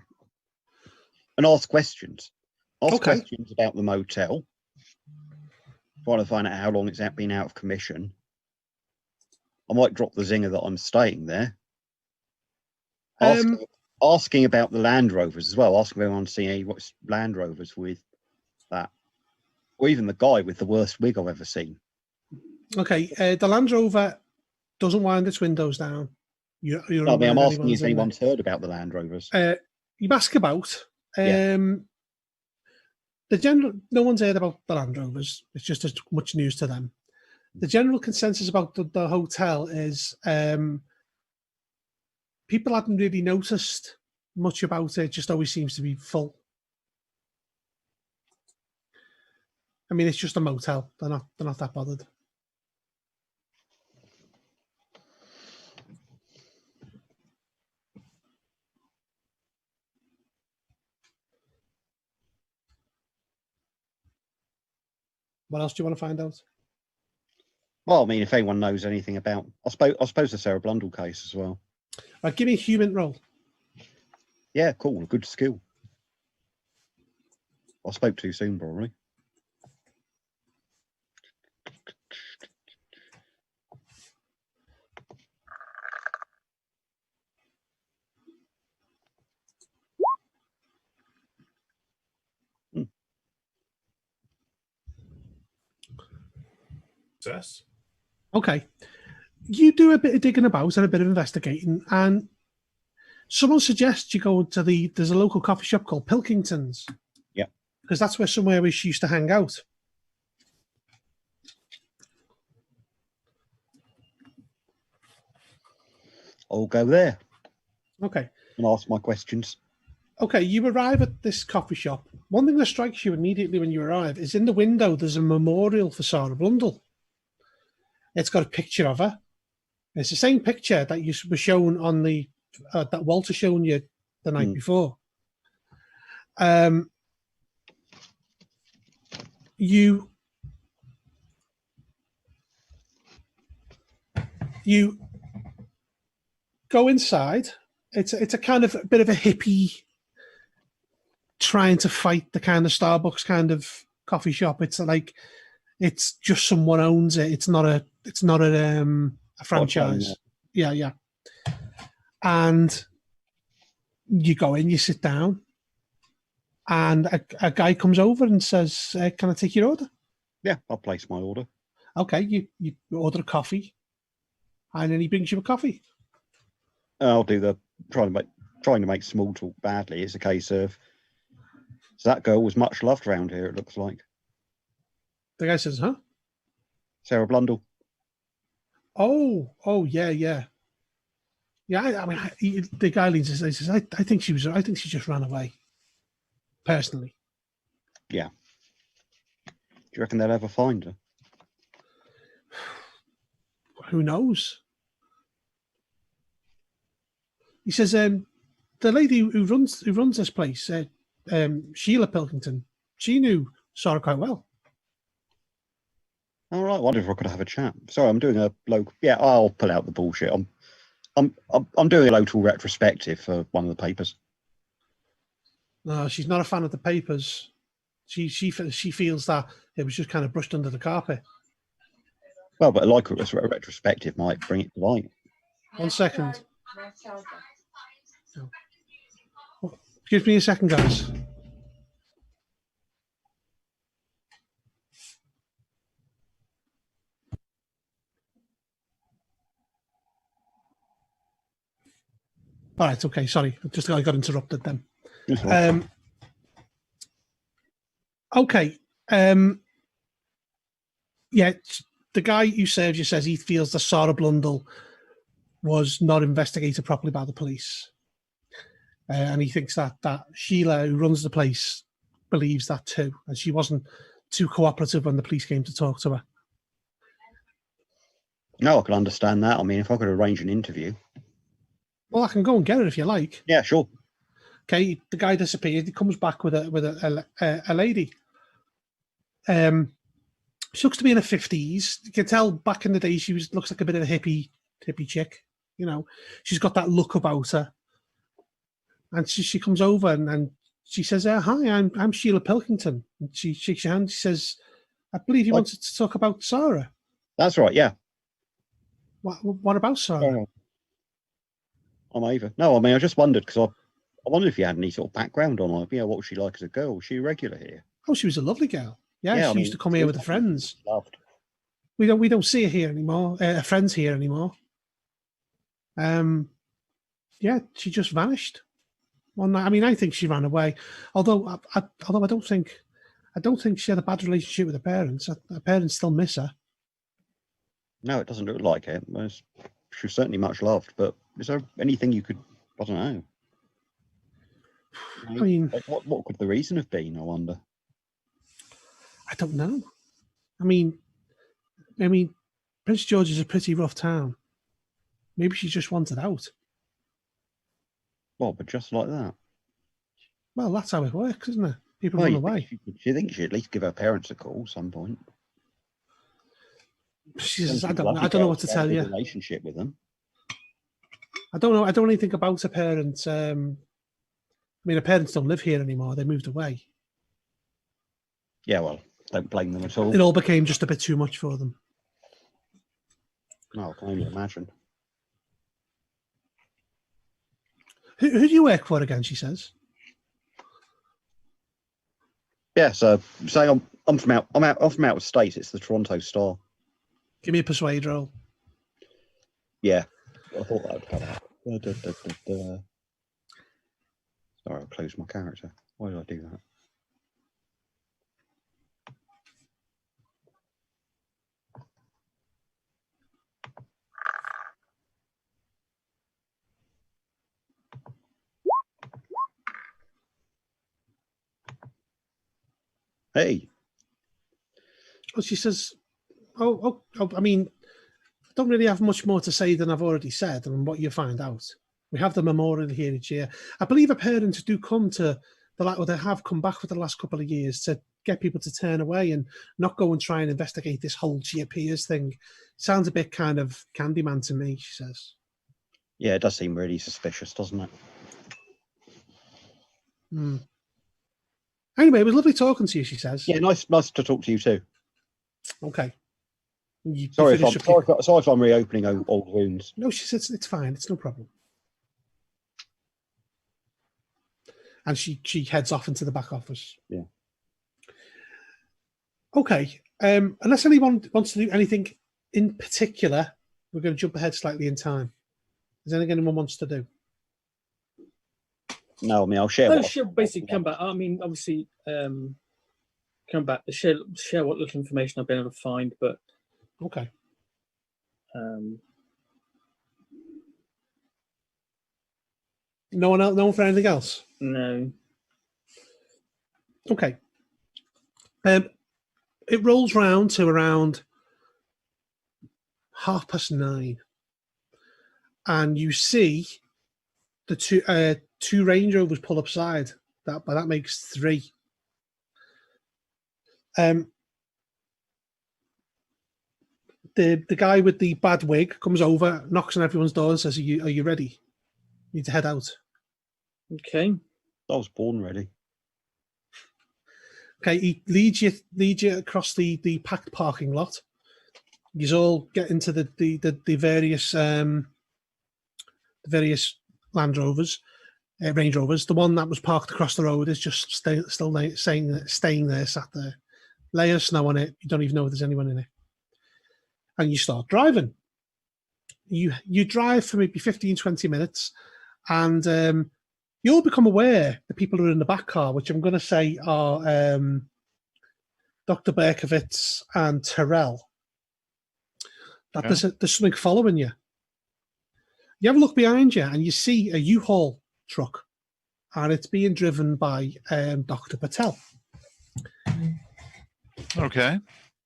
ask questions. Questions about the motel. Trying to find out how long it's been out of commission. I might drop the zinger that I'm staying there. Ask asking about the Land Rovers as well, asking if anyone's seen any Land Rovers with that, or even the guy with the worst wig I've ever seen. Okay, the Land Rover doesn't wind its windows down. No, I mean, I'm asking if anyone's heard about the Land Rovers. You ask about. Yeah. The general, no one's heard about the Land Rovers. It's just as much news to them. The general consensus about the hotel is people hadn't really noticed much about it. It just always seems to be full. I mean, it's just a motel. They're not that bothered. What else do you want to find out? Well, I mean, if anyone knows anything about, I suppose the Sarah Blundell case as well. Right, give me a human roll. Yeah, cool. A good skill. I spoke too soon, probably. Success. Okay. You do a bit of digging about and a bit of investigating, and someone suggests you go to there's a local coffee shop called Pilkington's. Yeah. Because that's where somewhere we used to hang out. I'll go there. Okay. And ask my questions. Okay, you arrive at this coffee shop. One thing that strikes you immediately when you arrive is in the window there's a memorial for Sarah Blundell. It's got a picture of her. It's the same picture that you were shown on the that Walter shown you the night before. You go inside. It's a kind of a bit of a hippie, trying to fight the kind of Starbucks kind of coffee shop. It's like it's just someone owns it. It's not a franchise. Yeah. And you go in, you sit down, and a guy comes over and says, "Can I take your order?" Yeah, I'll place my order. Okay, you order a coffee, and then he brings you a coffee. I'll do the trying to make small talk badly. It's a case of, so that girl was much loved around here, it looks like. The guy says, "Huh? Sarah Blundell." Oh, yeah. I mean, the guy leans and says, I think she just ran away. Personally. Yeah. Do you reckon they'll ever find her? Who knows? He says, the lady who runs this place, Sheila Pilkington, she knew Sarah quite well. All right. I wonder if I could have a chat. Sorry, I'm doing a local. Yeah, I'll pull out the bullshit. I'm doing a local retrospective for one of the papers. No, she's not a fan of the papers. She feels that it was just kind of brushed under the carpet. Well, but a local retrospective might bring it to light. 1 second. Give me a second, guys. All right, okay, sorry. I got interrupted then. Right. Okay. Yeah, the guy who serves you says he feels that Sarah Blundell was not investigated properly by the police. And he thinks that Sheila, who runs the place, believes that too. And she wasn't too cooperative when the police came to talk to her. No, I can understand that. I mean, if I could arrange an interview. Well, I can go and get it if you like. Yeah, sure. Okay, the guy disappeared. He comes back with a lady. She looks to be in her 50s. You can tell back in the day she looks like a bit of a hippie chick. You know, she's got that look about her. And she comes over and she says, "Hi, I'm Sheila Pilkington." And she shakes your hand. She says, "I believe you wanted to talk about Sarah." That's right. Yeah. What about Sarah? I'm over. No, I mean, I just wondered because I wonder if you had any sort of background on her. You know, what was she like as a girl? Was she regular here? Oh, she was a lovely girl. Yeah, Yeah, I she used mean, to come she here was with her lovely. friends. Loved. We don't see her here anymore. Her friends here anymore. Yeah, she just vanished one night. I mean, I think she ran away. Although I don't think she had a bad relationship with her parents. Her parents still miss her. No, it doesn't look like it. She was certainly much loved. But is there anything you could? I don't know. I mean, like, what could the reason have been? I wonder. I don't know. I mean, Prince George is a pretty rough town. Maybe she just wanted out. Well, but just like that. Well, that's how it works, isn't it? People Well, run you away. think she should at least give her parents a call at some point. She says, I Lovely don't know girl, what to she had a tell good you. relationship with them. I don't know. I don't know anything about her parents. I mean, her parents don't live here anymore. They moved away. Yeah, well, don't blame them at all. It all became just a bit too much for them. No, I can only imagine. Who do you work for again? She says. Yeah, so saying I'm from out of state. It's the Toronto Star. Give me a persuade roll. Yeah, I thought that would come out. Sorry, I closed my character. Why did I do that? Hey. Well, she says, oh, I mean, I don't really have much more to say than I've already said and what you find out. We have the memorial here each year. I believe her parents do come to or they have come back for the last couple of years to get people to turn away and not go and try and investigate this whole she appears thing. Sounds a bit kind of Candyman to me, she says. Yeah, it does seem really suspicious, doesn't it? Hmm. Anyway, it was lovely talking to you, she says. Yeah, nice to talk to you too. Okay. Sorry if I'm reopening old wounds. No, she says it's fine. It's no problem. And she heads off into the back office. Yeah. Okay. Unless anyone wants to do anything in particular, we're going to jump ahead slightly in time. Is there anything anyone wants to do? No, I mean I'll share. No, she'll basically come back. I mean, obviously, come back to share what little information I've been able to find, but okay. No one else? No one for anything else? No. Okay. It rolls round to around 9:30, and you see the two Range Rovers pull up side. That makes 3. The guy with the bad wig comes over, knocks on everyone's door, and says, "Are you ready? Need to head out." Okay. I was born ready. Okay, he leads you across the packed parking lot. You all get into the various Land Rovers, Range Rovers. The one that was parked across the road is just staying there, sat there. Layer of snow on it. You don't even know if there's anyone in it. And you start driving. You drive for maybe 15, 20 minutes, and you all become aware the people who are in the back car, which I'm going to say are Dr. Berkowitz and Terrell, that there's something following you. You have a look behind you and you see a U-Haul truck, and it's being driven by Dr. Patel. Okay.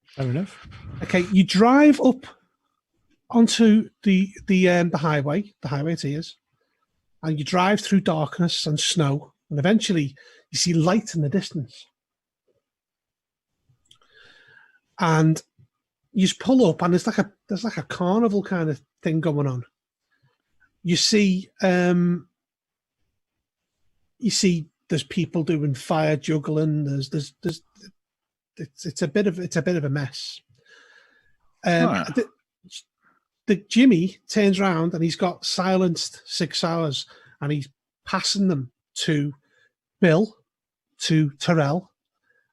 Fair enough. Okay, you drive up onto the highway it is, and you drive through darkness and snow, and eventually you see light in the distance. And you just pull up, and there's like a carnival kind of thing going on. You see there's people doing fire juggling. It's a bit of a mess. The Jimmy turns around and he's got silenced 6 hours, and he's passing them to Bill, to Terrell,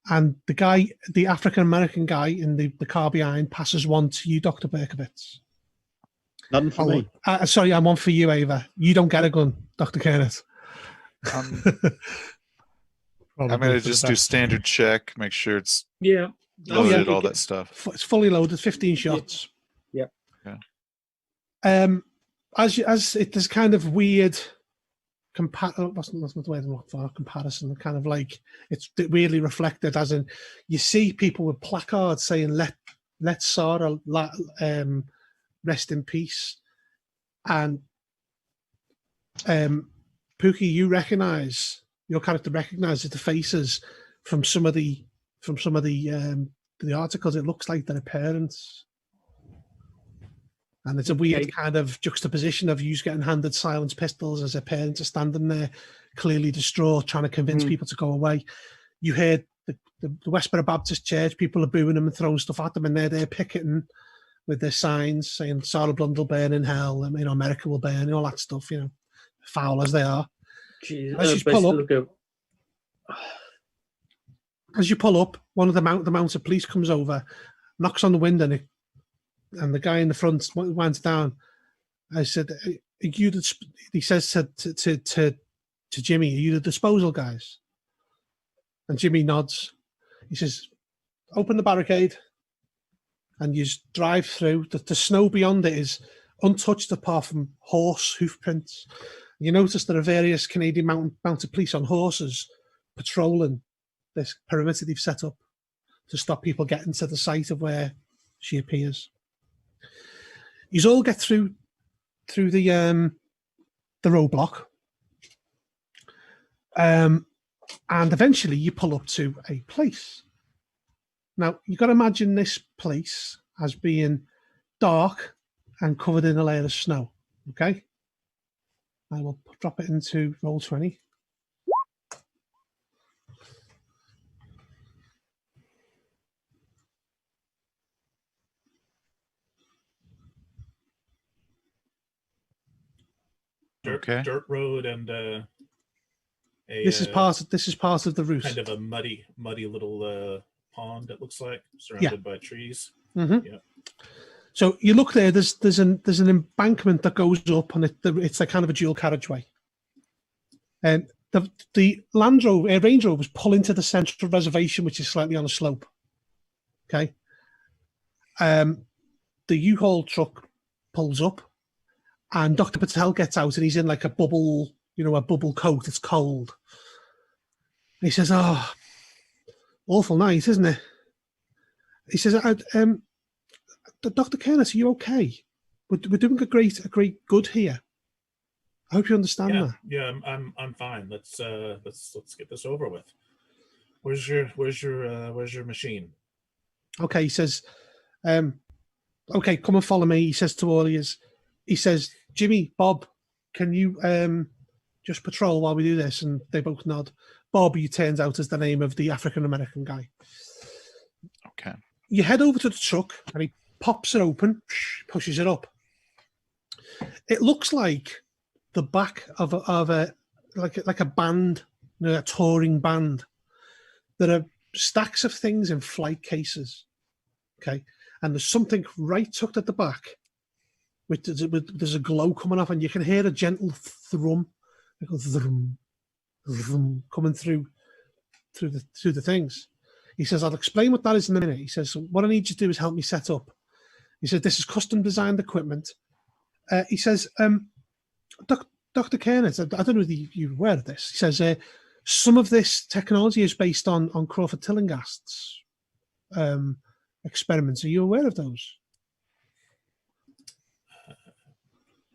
and the African American guy in the car behind passes one to you, Dr. Berkowitz. None for me. Sorry, I'm one for you, Ava. You don't get a gun, Dr. Kenneth. I'm Probably going to for the just do best. standard check, make sure it's Yeah. loaded, yeah. all that stuff. It's fully loaded, 15 shots. Yeah. There's kind of weird that's not the way to look for comparison. Kind of like it's weirdly reflected, as in you see people with placards saying "Let Sarah rest in peace," and Pookie, your character recognizes the faces from some of the articles. It looks like they're parents. And it's a weird kind of juxtaposition of you getting handed silenced pistols as their parents are standing there, clearly distraught, trying to convince people to go away. You heard the Westboro Baptist Church, people are booing them and throwing stuff at them, and they're picketing with their signs saying Sarah Blunt will burn in hell, and America will burn, and all that stuff, foul as they are. As you pull up, one of the mounted police comes over, knocks on the window, and the guy in the front winds down. I said, he says to Jimmy, "Are you the disposal guys?" And Jimmy nods. He says, "Open the barricade," and you just drive through. The snow beyond it is untouched apart from horse hoof prints. You notice there are various Canadian mounted police on horses patrolling this perimeter they've set up to stop people getting to the site of where she appears. You all get through the roadblock, and eventually you pull up to a place. Now you've got to imagine this place as being dark and covered in a layer of snow. Okay, I will drop it into Roll20. Dirt road and this is part of the route. Kind of a muddy little pond. It looks like surrounded by trees. Mm-hmm. Yeah. So you look there. There's an embankment that goes up, and it's like kind of a dual carriageway. And the Range Rovers pull into the central reservation, which is slightly on a slope. Okay. The U-Haul truck pulls up, and Dr. Patel gets out, and he's in like a bubble coat. It's cold. And he says, "Oh, awful night, isn't it?" He says, "Dr. Kernes, are you okay? We're doing a great good here. I hope you understand that." Yeah, I'm fine. Let's get this over with. Where's your machine? Okay, he says, "Okay, come and follow me." He says to all he says, "Jimmy, Bob, can you just patrol while we do this?" And they both nod. Bob, he turns out, is the name of the African American guy. Okay. You head over to the truck, and he pops it open, pushes it up. It looks like the back of a band, a touring band. There are stacks of things in flight cases. Okay, and there's something right tucked at the back. There's a glow coming off, and you can hear a gentle thrum, like a thrum, thrum, coming through the things. He says, "I'll explain what that is in a minute." He says, "What I need you to do is help me set up." He said, "This is custom designed equipment." He says, Dr. Kernes, I don't know if you're aware of this. He says, some of this technology is based on Crawford Tillingast's experiments. Are you aware of those?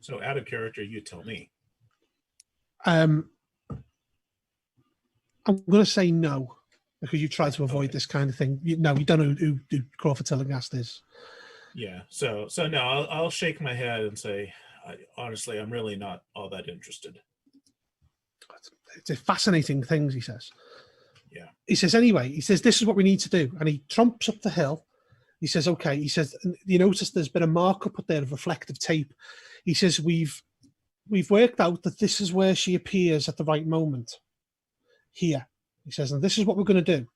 So out of character, you tell me. I'm going to say no, because you try to avoid this kind of thing. You don't know who Crawford Tillingast is. Yeah. So no, I'll shake my head and say, honestly, I'm really not all that interested. It's a fascinating things, he says. Yeah. He says, anyway, he says, this is what we need to do. And he tromps up the hill. He says, okay. He says, you notice there's been a markup up there of reflective tape. He says, we've we've worked out that this is where she appears at the right moment. Here, he says, and this is what we're going to do.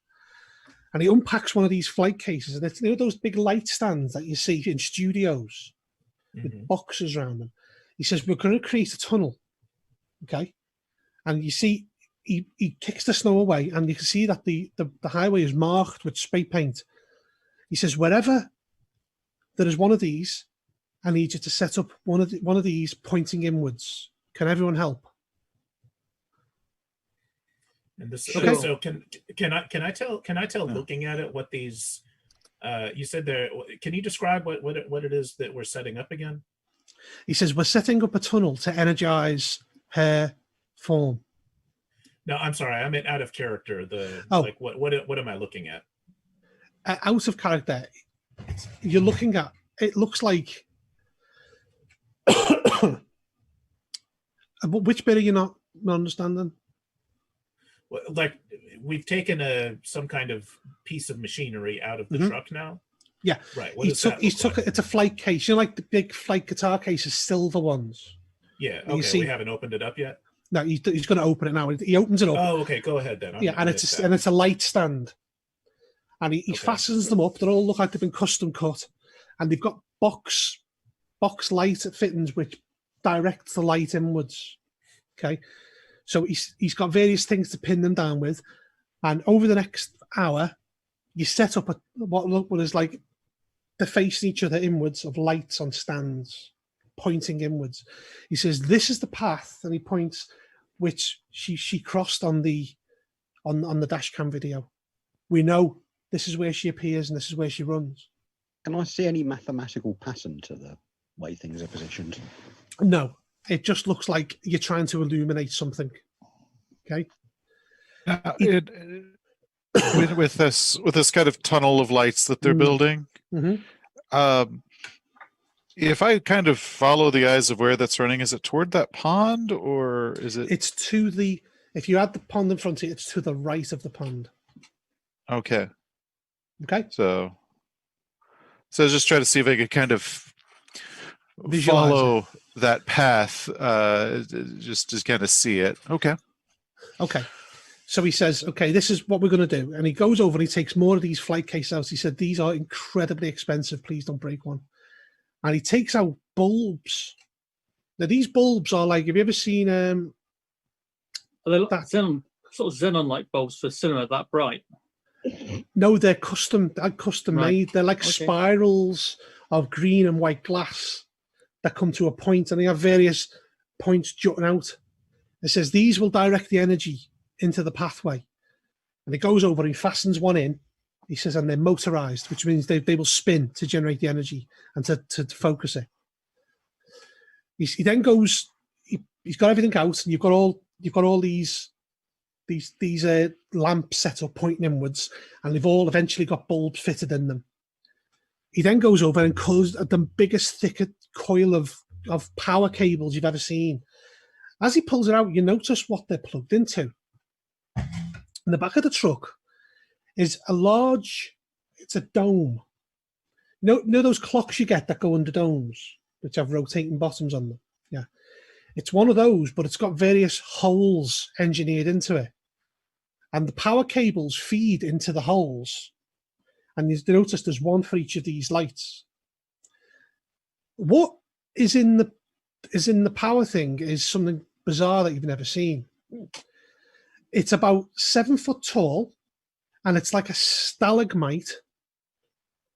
And he unpacks one of these flight cases, and it's, you know, those big light stands that you see in studios with boxes around them. He says, we're going to create a tunnel, okay? And you see, he kicks the snow away, and you can see that the highway is marked with spray paint. He says, wherever there is one of these, I need you to set up one of these pointing inwards. Can everyone help? And this, Okay. so can I tell looking at it what these you said there, can you describe what it is that we're setting up again? He says, we're setting up a tunnel to energize her form. No, I'm sorry, I meant out of character. Like what am I looking at? Out of character, you're looking at, it looks like which bit are you not understanding? Like we've taken some kind of piece of machinery out of the truck now. Yeah, right. It's a flight case. You know, like the big flight guitar cases, silver ones. Yeah. Okay. We haven't opened it up yet. No, he's going to open it now. He opens it up. Oh, okay. Go ahead then. And it's a light stand, and he fastens them up. They all look like they've been custom cut, and they've got box light fittings which direct the light inwards. Okay. So he's got various things to pin them down with, and over the next hour, you set up what is like they're facing each other inwards of lights on stands, pointing inwards. He says, "This is the path," and he points which she crossed on the dash cam video. We know this is where she appears and this is where she runs. Can I see any mathematical pattern to the way things are positioned? No. It just looks like you're trying to illuminate something. Okay. With this kind of tunnel of lights that they're building, if I kind of follow the eyes of where that's running, is it toward that pond or is it? It's to the. If you had the pond in front of you, it's to the right of the pond. Okay. Okay. So I was just trying to see if I could kind of Visualize follow that path, just kind of see it. Okay. So he says, okay, this is what we're going to do. And he goes over and he takes more of these flight cases out. He said, these are incredibly expensive. Please don't break one. And he takes out bulbs. Now, these bulbs are like, have you ever seen... Are they xenon, sort of xenon light bulbs for cinema that bright? No, they're custom made. They're like spirals of green and white glass that come to a point, and they have various points jutting out. It says these will direct the energy into the pathway. And he goes over and he fastens one in. He says, and they're motorized, which means they will spin to generate the energy and to focus it. He then goes, he's got everything out, and you've got all these lamps set up pointing inwards, and they've all eventually got bulbs fitted in them. He then goes over and culls the biggest, thickest coil of power cables you've ever seen. As he pulls it out, you notice what they're plugged into. In the back of the truck is it's a dome. You know those clocks you get that go under domes, which have rotating bottoms on them? Yeah. It's one of those, but it's got various holes engineered into it. And the power cables feed into the holes. And you notice there's one for each of these lights. What is in the power thing is something bizarre that you've never seen. It's about 7 foot tall, and it's like a stalagmite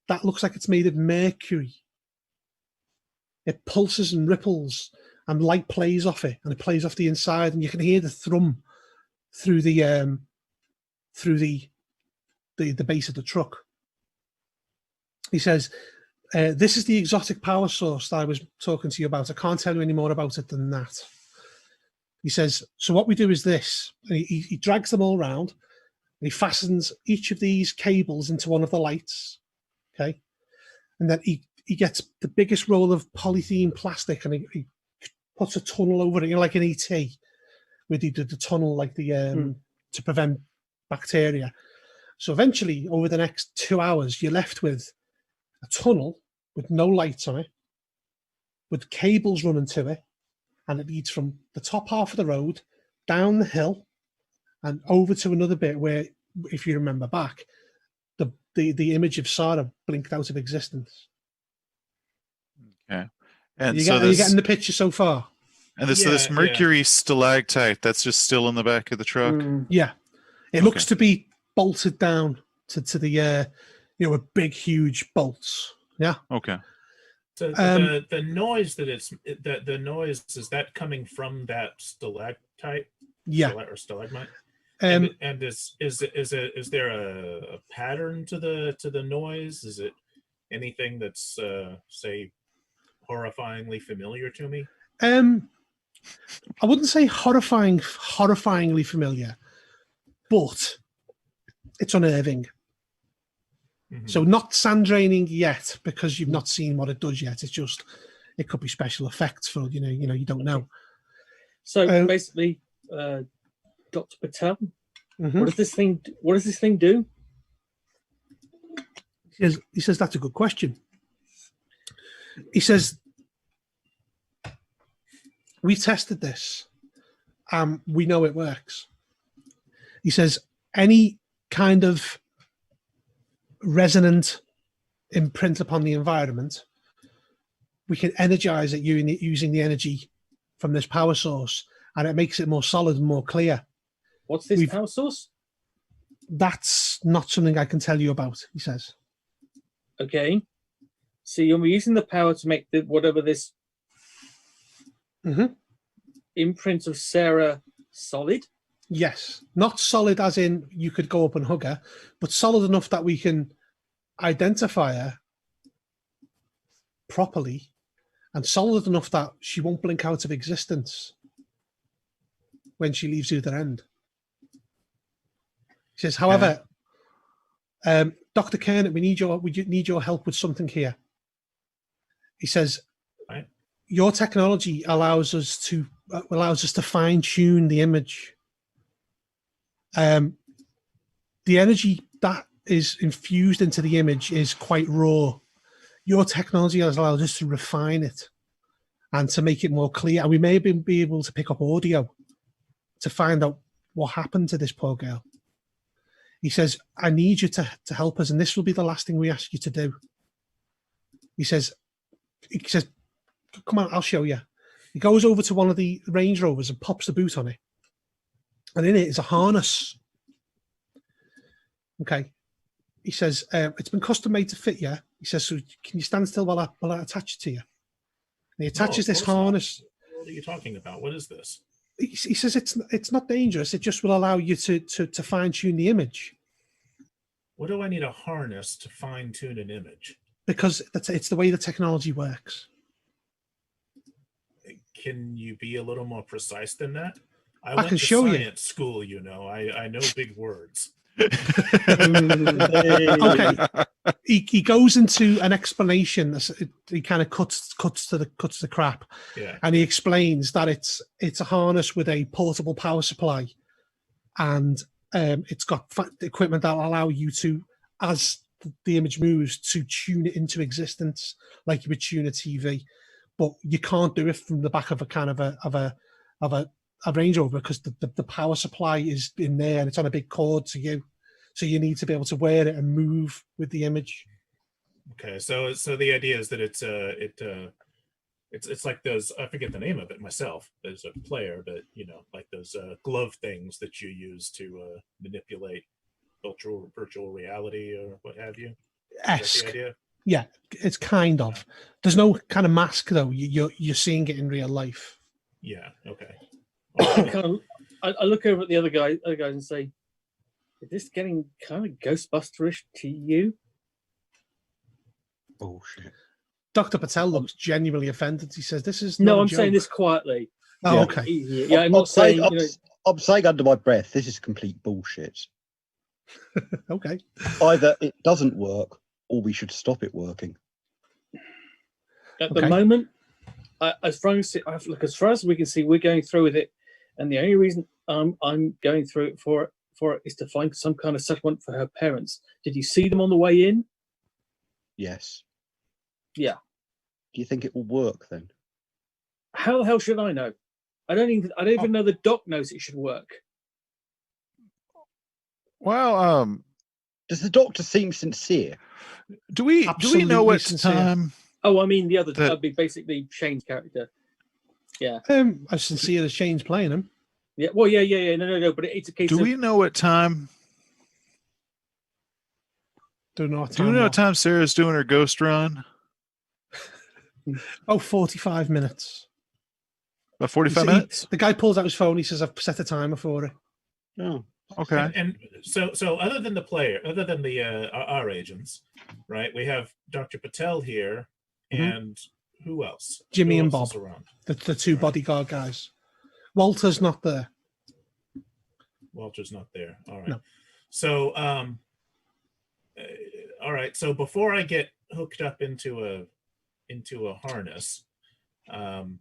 that looks like it's made of mercury. It pulses and ripples, and light plays off it, and it plays off the inside, and you can hear the thrum through the base of the truck. He says, this is the exotic power source that I was talking to you about. I can't tell you any more about it than that. He says, so what we do is this. And he drags them all around, and he fastens each of these cables into one of the lights. Okay. And then he gets the biggest roll of polythene plastic, and he puts a tunnel over it, you know, like an ET, with the tunnel, like the to prevent bacteria. So eventually, over the next 2 hours, you're left with a tunnel with no lights on it, with cables running to it, and it leads from the top half of the road down the hill and over to another bit where, if you remember back, the image of Sarah blinked out of existence. Okay. Are And you, so are you this getting the picture so far? and this so Yeah, this yeah. mercury stalactite that's just still in the back of the truck. Mm. Yeah, it Okay. looks to be bolted down to the with big huge bolts. Yeah. Okay. So Um, the noise the noise, is that coming from that stalactite? Yeah. Or stalagmite? Um, And is there a pattern to the noise? Is it anything that's say horrifyingly familiar to me? I wouldn't say horrifyingly familiar, but it's unnerving. Mhm. So not sand draining yet, because you've not seen what it does yet. It's just, it could be special effects for you don't know. So basically, Dr. Patel, Mhm. what does this thing do? He says that's a good question. He says, we tested this. We know it works. He says any kind of resonant imprint upon the environment, we can energize it using the energy from this power source, and it makes it more solid and more clear. What's this power source? That's not something I can tell you about, he says. Okay. So you're using the power to make whatever this imprint of Sarah solid? Yes. Not solid as in you could go up and hug her, but solid enough that we can identify her properly, and solid enough that she won't blink out of existence when she leaves the other end. He says, however, Dr. Kernet, we need your help with something here. He says, right. Your technology allows us to fine tune the image. The energy that is infused into the image is quite raw. Your technology has allowed us to refine it and to make it more clear. And we may be able to pick up audio to find out what happened to this poor girl. He says, I need you to help us, and this will be the last thing we ask you to do. He says, come on, I'll show you. He goes over to one of the Range Rovers and pops the boot on it. And in it is a harness. Okay. He says, it's been custom made to fit you. He says, so can you stand still while I attach it to you? And he attaches this harness. What are you talking about? What is this? He says it's not dangerous. It just will allow you to fine tune the image. What do I need a harness to fine tune an image? Because it's the way the technology works. Can you be a little more precise than that? I can went to show you. science school, I know big words. Okay. He goes into an explanation. He kind of cuts to the crap. Yeah. And he explains that it's a harness with a portable power supply, and it's got equipment that will allow you to, as the image moves, to tune it into existence like you would tune a TV. But you can't do it from the back of a kind of a Range Rover, because the power supply is in there and it's on a big cord to you. So you need to be able to wear it and move with the image. Okay, so the idea is that it's like those, I forget the name of it myself as a player, but like those glove things that you use to manipulate virtual reality or what have you. Is that the idea? Yeah, it's kind of. There's no kind of mask though. You're seeing it in real life. Yeah. Okay. I look over at the other guys and say, is this getting kind of Ghostbusterish to you? Bullshit. Dr. Patel looks genuinely offended. He says, "This is no." I'm saying this quietly. Oh, yeah. okay. Yeah, I'm not saying. I'm saying under my breath, this is complete bullshit. Okay. Either it doesn't work, or we should stop it working. At the moment, as far as we can see, we're going through with it, and the only reason I'm going through it for it is to find some kind of settlement for her parents. Did you see them on the way in? Yes. Yeah. Do you think it will work then? How the hell should I know? I don't even know the doc knows it should work. Well, Does the doctor seem sincere? do we know Absolutely what sincere. time? Oh, I mean the other, That- basically Shane's character. Yeah. As sincere as Shane's playing him. Yeah. Well, yeah. No. But it's a case Do of we know what time? Don't know what Do you time. know what what. time Sarah's doing her ghost run? Oh, 45 minutes. About 45 He- minutes. The guy pulls out his phone. He says, "I've set a timer for it." Oh, Okay. And so other than the our agents, right? We have Dr. Patel here, Mhm. and who else? Jimmy Who and else is Bob. around? The two Right. bodyguard guys. Walter's not there. Walter's not there. All right. No. So all right. So before I get hooked up into a harness, I'll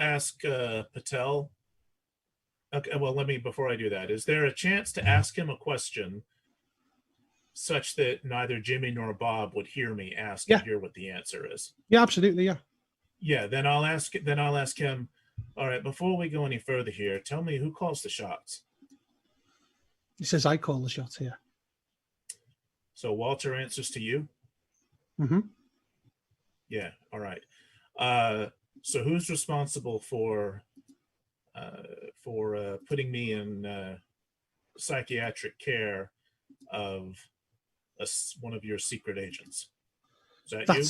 ask Patel. Okay, well, before I do that, is there a chance to ask him a question such that neither Jimmy nor Bob would hear me ask Yeah. and hear what the answer is? Yeah, absolutely. Yeah. Yeah, then I'll ask him, all right, before we go any further here, tell me who calls the shots. He says, "I call the shots here." So Walter answers to you? Mm-hmm. Yeah, all right. So who's responsible for putting me in psychiatric care of one of your secret agents? Is that you?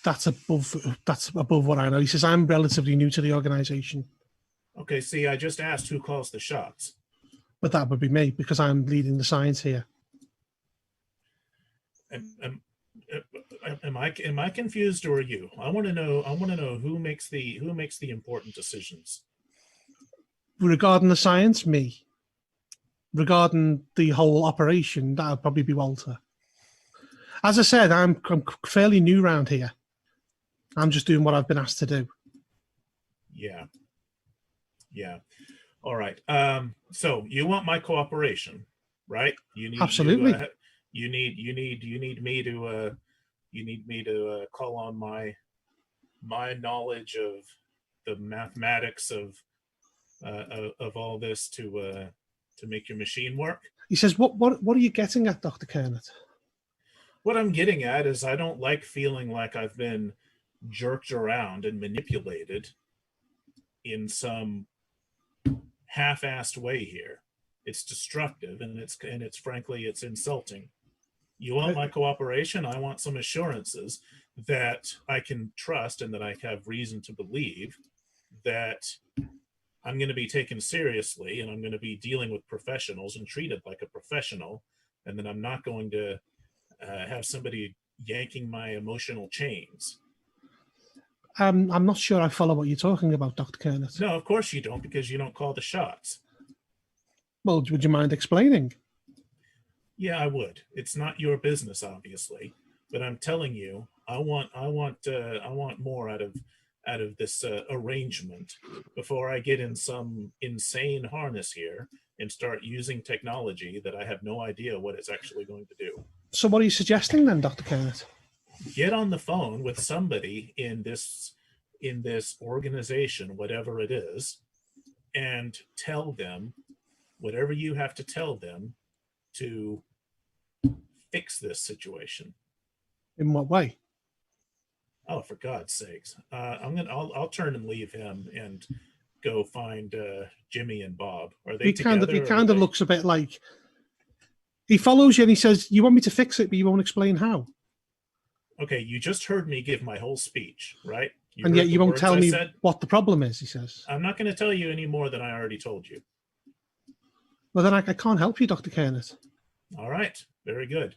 That's above what I know. He says, "I'm relatively new to the organization," Okay, see, I just asked who calls the shots. but that would be me because I'm leading the science here. Am I confused, or are you? I want to know who makes the important decisions. Regarding the science, me. Regarding the whole operation, that would probably be Walter. As I said, I'm fairly new around here. I'm just doing what I've been asked to do. Yeah. All right. So you want my cooperation, right? You need Absolutely. you need me to call on my knowledge of the mathematics of all this to make your machine work. He says, "What are you getting at, Dr. Kernet?" What I'm getting at is I don't like feeling like I've been jerked around and manipulated in some half-assed way here. It's destructive, and it's frankly, it's insulting. You want my cooperation? I want some assurances that I can trust and that I have reason to believe that I'm going to be taken seriously, and I'm going to be dealing with professionals and treated like a professional, and that I'm not going to have somebody yanking my emotional chains. I'm not sure I follow what you're talking about, Dr. Kernet. No, of course you don't, because you don't call the shots. Well, would you mind explaining? Yeah, I would. It's not your business, obviously, but I'm telling you, I want more out of this arrangement before I get in some insane harness here and start using technology that I have no idea what it's actually going to do. So what are you suggesting then, Dr. Kernet? Get on the phone with somebody in this organization, whatever it is, and tell them whatever you have to tell them to fix this situation. In what way? Oh, for God's sakes! I'll turn and leave him and go find Jimmy and Bob. Are they together? He kind of looks a bit like he follows you and he says, "You want me to fix it, but you won't explain how." Okay, you just heard me give my whole speech, right? And yet heard you the won't words tell I me said? what the problem is, he says. I'm not going to tell you any more than I already told you. Well, then I can't help you, Dr. Kernet. All right, very good.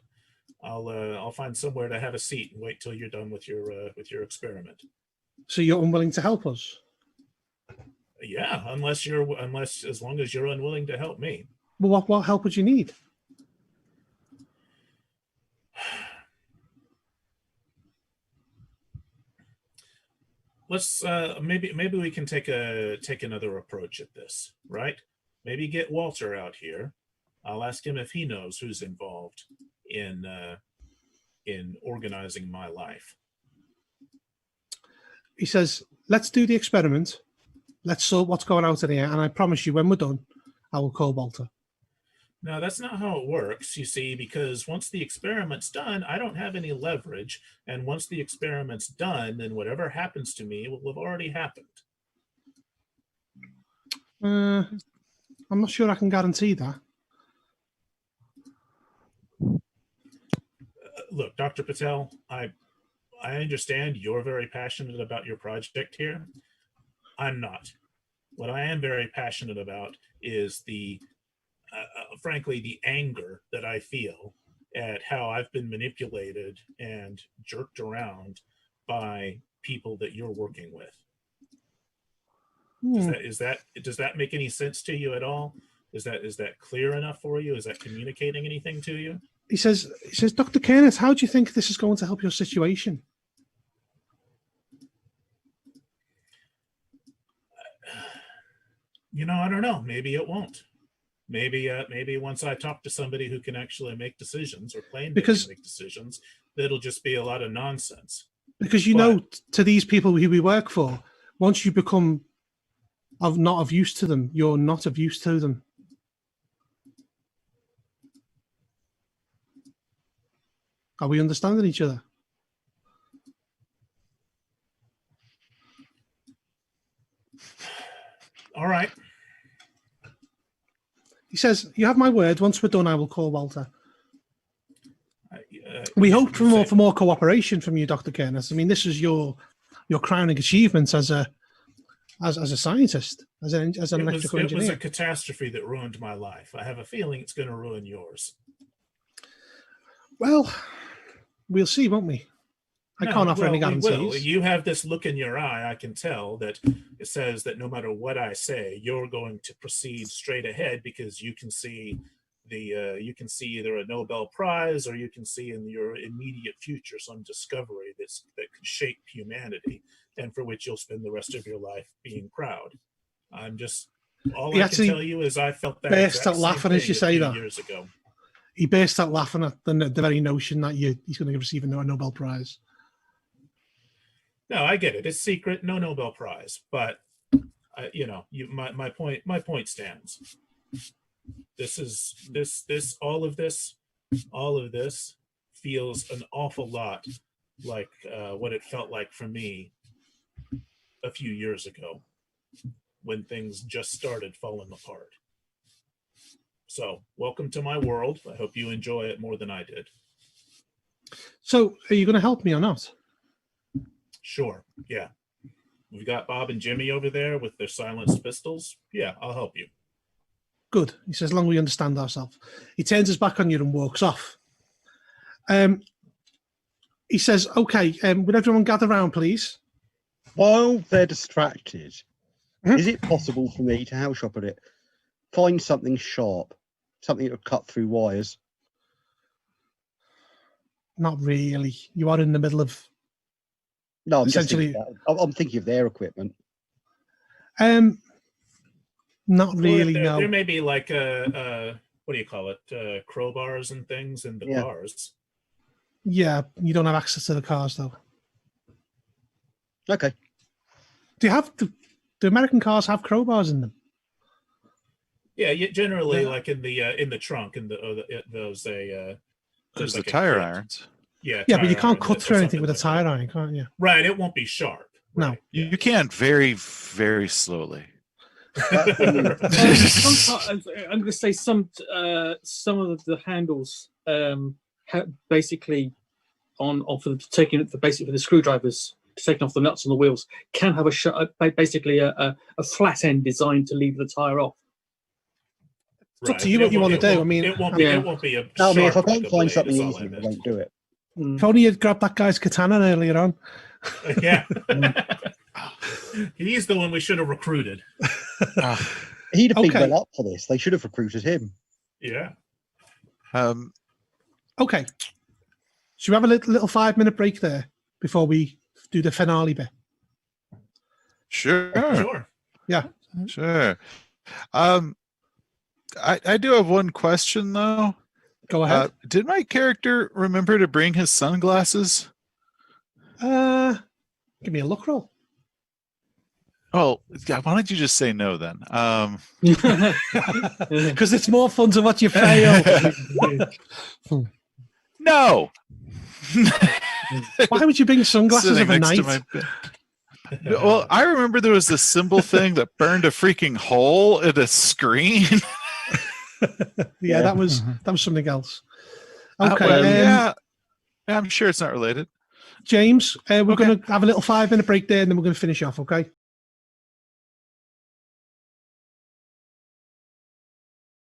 I'll find somewhere to have a seat and wait till you're done with your experiment. So you're unwilling to help us? Yeah, as long as you're unwilling to help me. Well, what help would you need? Let's maybe we can take another approach at this, right? Maybe get Walter out here. I'll ask him if he knows who's involved in organizing my life. He says, let's do the experiment. Let's sort what's going out in here. And I promise you, when we're done, I will call Walter. No, that's not how it works, you see, because once the experiment's done, I don't have any leverage. And once the experiment's done, then whatever happens to me will have already happened. I'm not sure I can guarantee that. Look, Dr. Patel, I understand you're very passionate about your project here. I'm not. What I am very passionate about is frankly, the anger that I feel at how I've been manipulated and jerked around by people that you're working with. Does that make any sense to you at all? Is that clear enough for you? Is that communicating anything to you? He says, Dr. Kenneth, how do you think this is going to help your situation? I don't know. Maybe it won't. Maybe once I talk to somebody who can actually make decisions or claim they can make decisions, it'll just be a lot of nonsense. Because to these people who we work for, once you become not of use to them, you're not of use to them. Are we understanding each other? All right. He says, you have my word. Once we're done, I will call Walter. We hope for more cooperation from you, Dr. Kenneth. I mean, this is your crowning achievement as a scientist, as an electrical engineer. It was a catastrophe that ruined my life. I have a feeling it's going to ruin yours. Well, we'll see, won't we? I can't offer any guarantees. You have this look in your eye. I can tell that it says that no matter what I say, you're going to proceed straight ahead because you can see either a Nobel Prize or you can see in your immediate future some discovery that could shape humanity and for which you'll spend the rest of your life being proud. All I can tell you is I felt that burst out laughing as you say that years ago. He burst out laughing at the very notion that he's going to receive a Nobel Prize. No, I get it. It's secret, no Nobel Prize. But my point stands. All of this feels an awful lot like what it felt like for me a few years ago when things just started falling apart. So, welcome to my world. I hope you enjoy it more than I did. So, are you going to help me or not? Sure, yeah. We've got Bob and Jimmy over there with their silenced pistols. Yeah, I'll help you. Good. He says, as long as we understand ourselves. He turns his back on you and walks off. He says, okay, would everyone gather round, please? While they're distracted, is it possible for me to, how shall I put it, find something sharp, something that would cut through wires? Not really. You are in the middle of... No, I'm thinking of their equipment. Not really, no. There may be like what do you call it? Crowbars and things in the cars. Yeah, you don't have access to the cars though. Okay. Do American cars have crowbars in them? Yeah, generally like in the trunk and there's the like tire irons. Yeah, but you can't cut through anything with a tire iron, can't you? Right, it won't be sharp. No, right. You can very, very slowly. I'm going to say some of the handles basically for the screwdrivers, taking off the nuts on the wheels, can have basically a flat end designed to leave the tire off. It's up to you what you want to do. I mean, it won't be a. No, I mean, if I can't find something easy, I won't do it. If only you'd grabbed that guy's katana earlier on. Yeah. He's the one we should have recruited. He'd have been well up for this. They should have recruited him. Yeah. Okay. Should we have a little 5-minute break there before we do the finale bit? Sure. Yeah. Sure. I do have one question though. Go ahead. Did my character remember to bring his sunglasses? Give me a look roll. Oh, yeah, why don't you just say no then? Because it's more fun to watch you fail. No. Why would you bring sunglasses Sitting next to overnight? my bed. Well, I remember there was this symbol thing that burned a freaking hole in a screen. Yeah, that was something else. Okay, Well, yeah, I'm sure it's not related. James, we're Okay. going to have a little 5-minute break there, and then we're going to finish off. Okay.